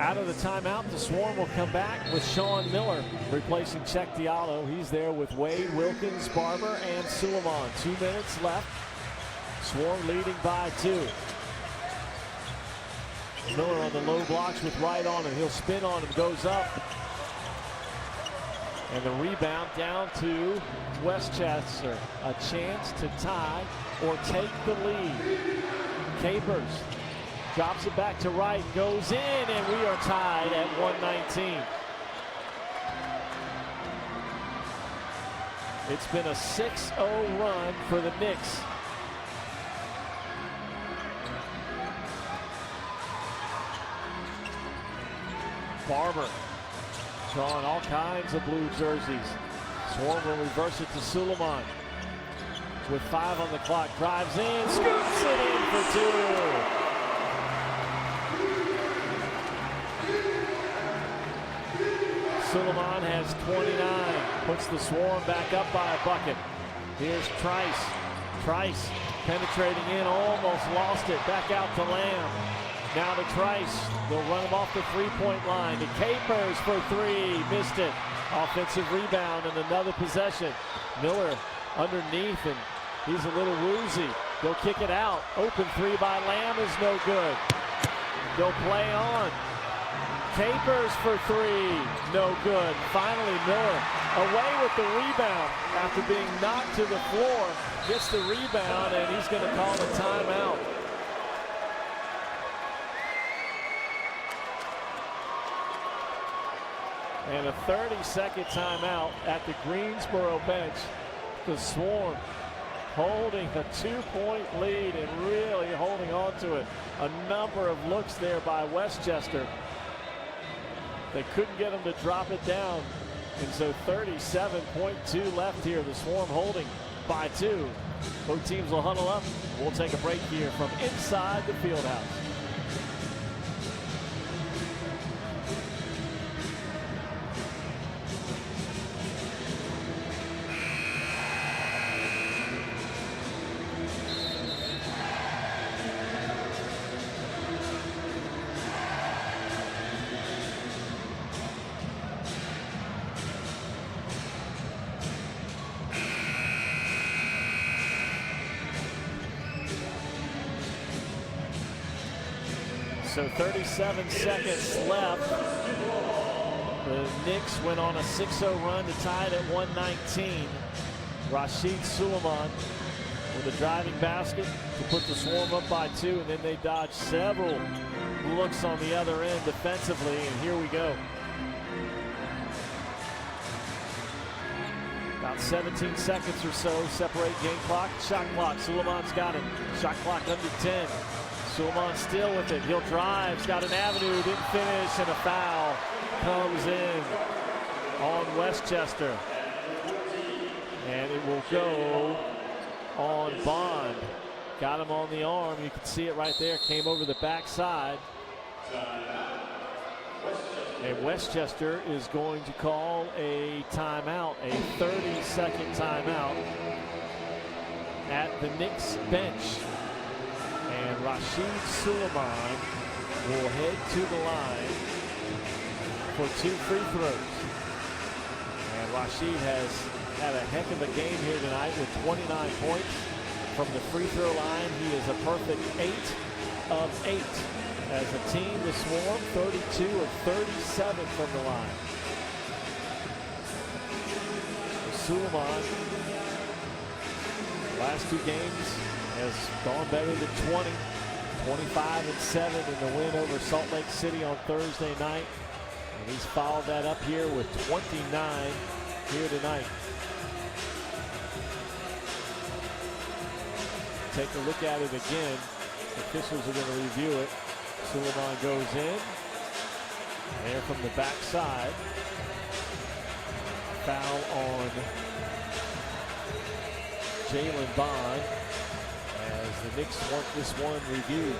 Out of the timeout, the Swarm will come back with Sean Miller replacing Check Diallo. He's there with Wade, Wilkins, Barber, and Suleiman. 2 minutes left. Swarm leading by 2. Miller on the low blocks with Wright on him. He'll spin on him, goes up. And the rebound down to Westchester. A chance to tie or take the lead. Capers drops it back to Wright, goes in, and we are tied at 119. It's been a 6-0 run for the Knicks. Barber drawing all kinds of blue jerseys. Swarm will reverse it to Suleiman. With 5 on the clock, drives in, scoops it in for 2. Suleiman has 29, puts the Swarm back up by a bucket. Here's Trice. Trice penetrating in, almost lost it. Back out to Lamb. Now to Trice. They'll run him off the three-point line. To Capers for 3, missed it. Offensive rebound and another possession. Miller underneath, and he's a little woozy. They'll kick it out. Open 3 by Lamb is no good. They'll play on. Capers for 3, no good. Finally, Miller away with the rebound after being knocked to the floor. Gets the rebound, and he's going to call a timeout. And a 30-second timeout at the Greensboro bench. The Swarm holding a 2-point lead and really holding on to it. A number of looks there by Westchester. They couldn't get them to drop it down. And so 37.2 left here. The Swarm holding by 2. Both teams will huddle up. We'll take a break here from inside the field house. So 37 seconds left. The Knicks went on a 6-0 run to tie it at 119. Rashid Suleiman with a driving basket to put the Swarm up by 2, and then they dodged several looks on the other end defensively, and here we go. About 17 seconds or so separate game clock, shot clock. Suleiman's got it. Shot clock under 10. Suleiman still with it. He'll drive. He's got an avenue. Didn't finish, and a foul comes in on Westchester. And it will go on Bond. Got him on the arm. You can see it right there. Came over the backside. And Westchester is going to call a timeout, a 30-second timeout at the Knicks bench. And Rashid Suleiman will head to the line for 2 free throws. And Rashid has had a heck of a game here tonight with 29 points. From the free throw line, he is a perfect 8 of 8. As a team, the Swarm 32 of 37 from the line. Suleiman, last 2 games, has gone better than 20. 25-7 in the win over Salt Lake City on Thursday night. And he's followed that up here with 29 here tonight. Take a look at it again. Officials are going to review it. Suleiman goes in. There from the backside. Foul on Jalen Bond as the Knicks want this one reviewed.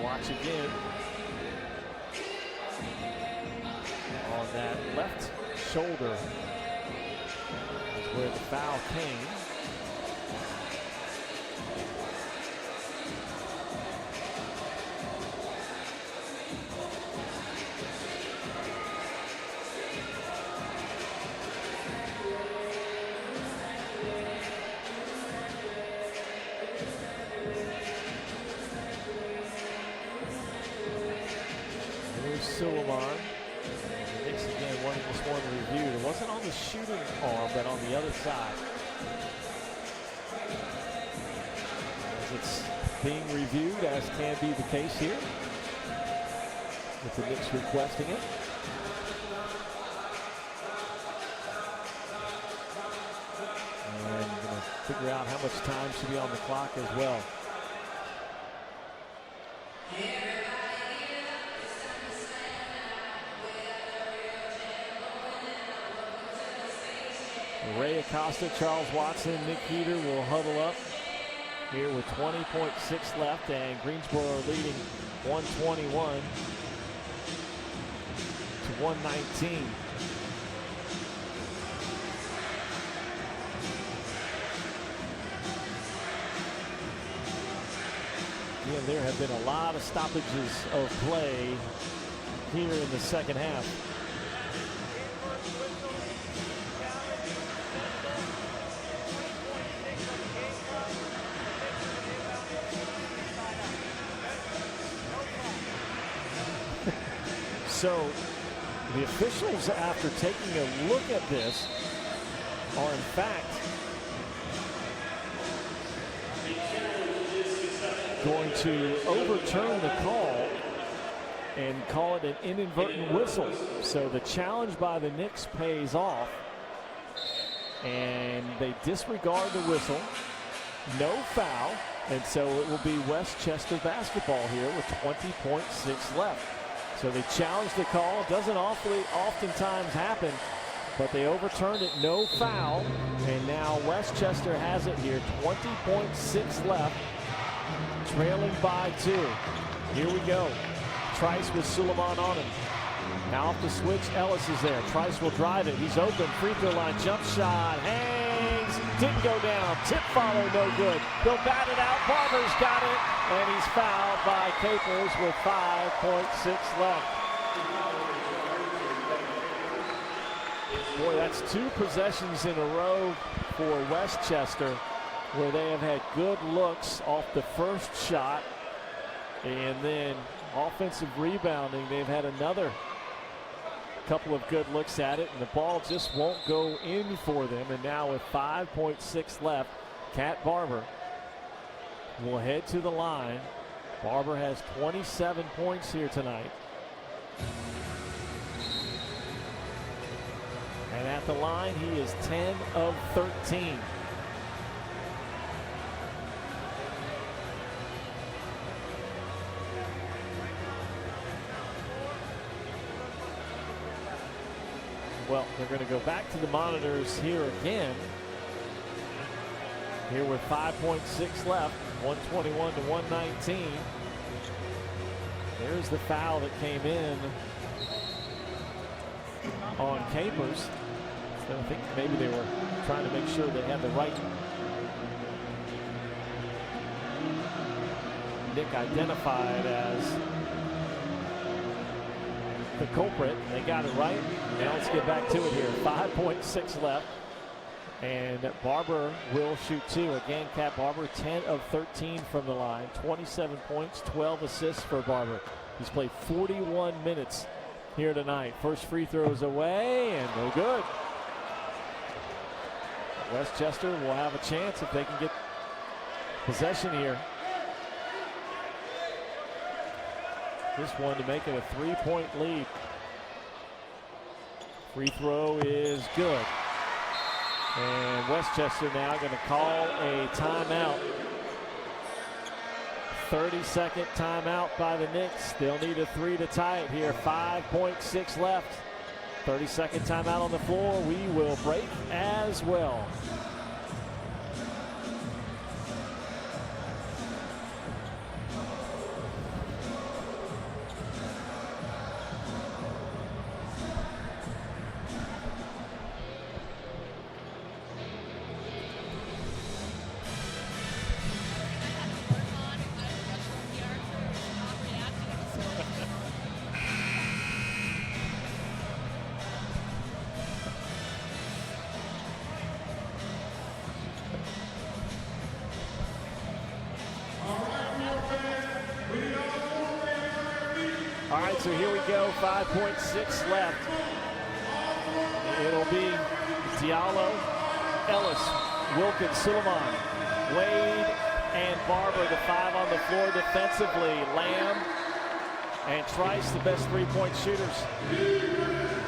Watch again. On that left shoulder is where the foul came. Here's Suleiman. The Knicks again wanting this one reviewed. It wasn't on the shooting arm, but on the other side. As it's being reviewed, as can be the case here, with the Knicks requesting it. And going to figure out how much time should be on the clock as well. Ray Acosta, Charles Watson, Nick Heater will huddle up here with 20.6 left, and Greensboro leading 121 to 119. Again, there have been a lot of stoppages of play here in the second half. So The officials, after taking a look at this, are in fact going to overturn the call and call it an inadvertent whistle. So the challenge by the Knicks pays off, and they disregard the whistle. No foul, and so it will be Westchester basketball here with 20.6 left. So they challenged the call. It doesn't oftentimes happen, but they overturned it. No foul, and now Westchester has it here. 20.6 left, trailing by 2. Here we go. Trice with Suleiman on him. Now off the switch, Ellis is there. Trice will drive it. He's open. Free throw line, jump shot, hangs, didn't go down. Tip follow, no good. They'll bat it out. Barber's got it, and he's fouled by Capers with 5.6 left. Boy, that's 2 possessions in a row for Westchester where they have had good looks off the first shot, and then offensive rebounding. They've had another couple of good looks at it, and the ball just won't go in for them. And now with 5.6 left, Cat Barber will head to the line. Barber has 27 points here tonight. And at the line, he is 10 of 13. Well, they're going to go back to the monitors here again. Here with 5.6 left, 121 to 119. There's the foul that came in on Capers. So I think maybe they were trying to make sure they had the right Nick identified as the culprit. They got it right. Now let's get back to it here. 5.6 left, and Barber will shoot 2. Again, Cat Barber 10 of 13 from the line, 27 points, 12 assists for Barber. He's played 41 minutes here tonight. First free throw is away and no good. Westchester will have a chance if they can get possession here. This one to make it a 3-point lead. Free throw is good. And Westchester now going to call a timeout. 30-second timeout by the Knicks. They'll need a 3 to tie it here. 5.6 left. 30-second timeout on the floor. We will break as well. All right, so here we go, 5.6 left. It'll be Diallo, Ellis, Wilkins, Suleiman, Wade, and Barber, the 5 on the floor defensively. Lamb and Trice, the best 3-point shooters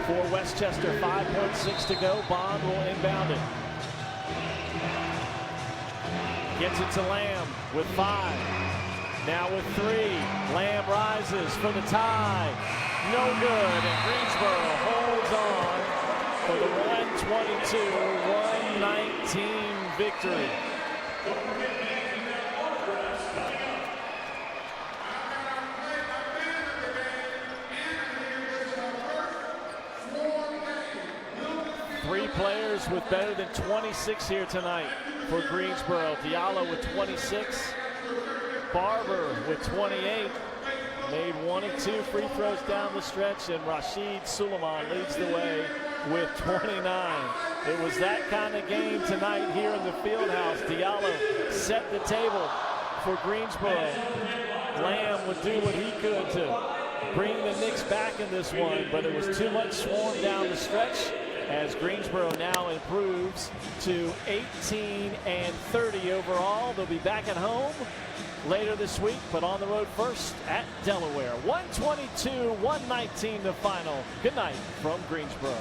for Westchester. 5.6 to go. Bond will inbound it. Gets it to Lamb with 5. Now with 3, Lamb rises for the tie. No good, and Greensboro holds on for the 122-119 victory. Three players with better than 26 here tonight for Greensboro. Diallo with 26. Barber with 28, made 1 of 2 free throws down the stretch, and Rashid Suleiman leads the way with 29. It was that kind of game tonight here in the Fieldhouse. Diallo set the table for Greensboro. Lamb would do what he could to bring the Knicks back in this one, but it was too much swarm down the stretch as Greensboro now improves to 18-30 overall. They'll be back at home later this week, but on the road first at Delaware. 122-119 the final. Good night from Greensboro.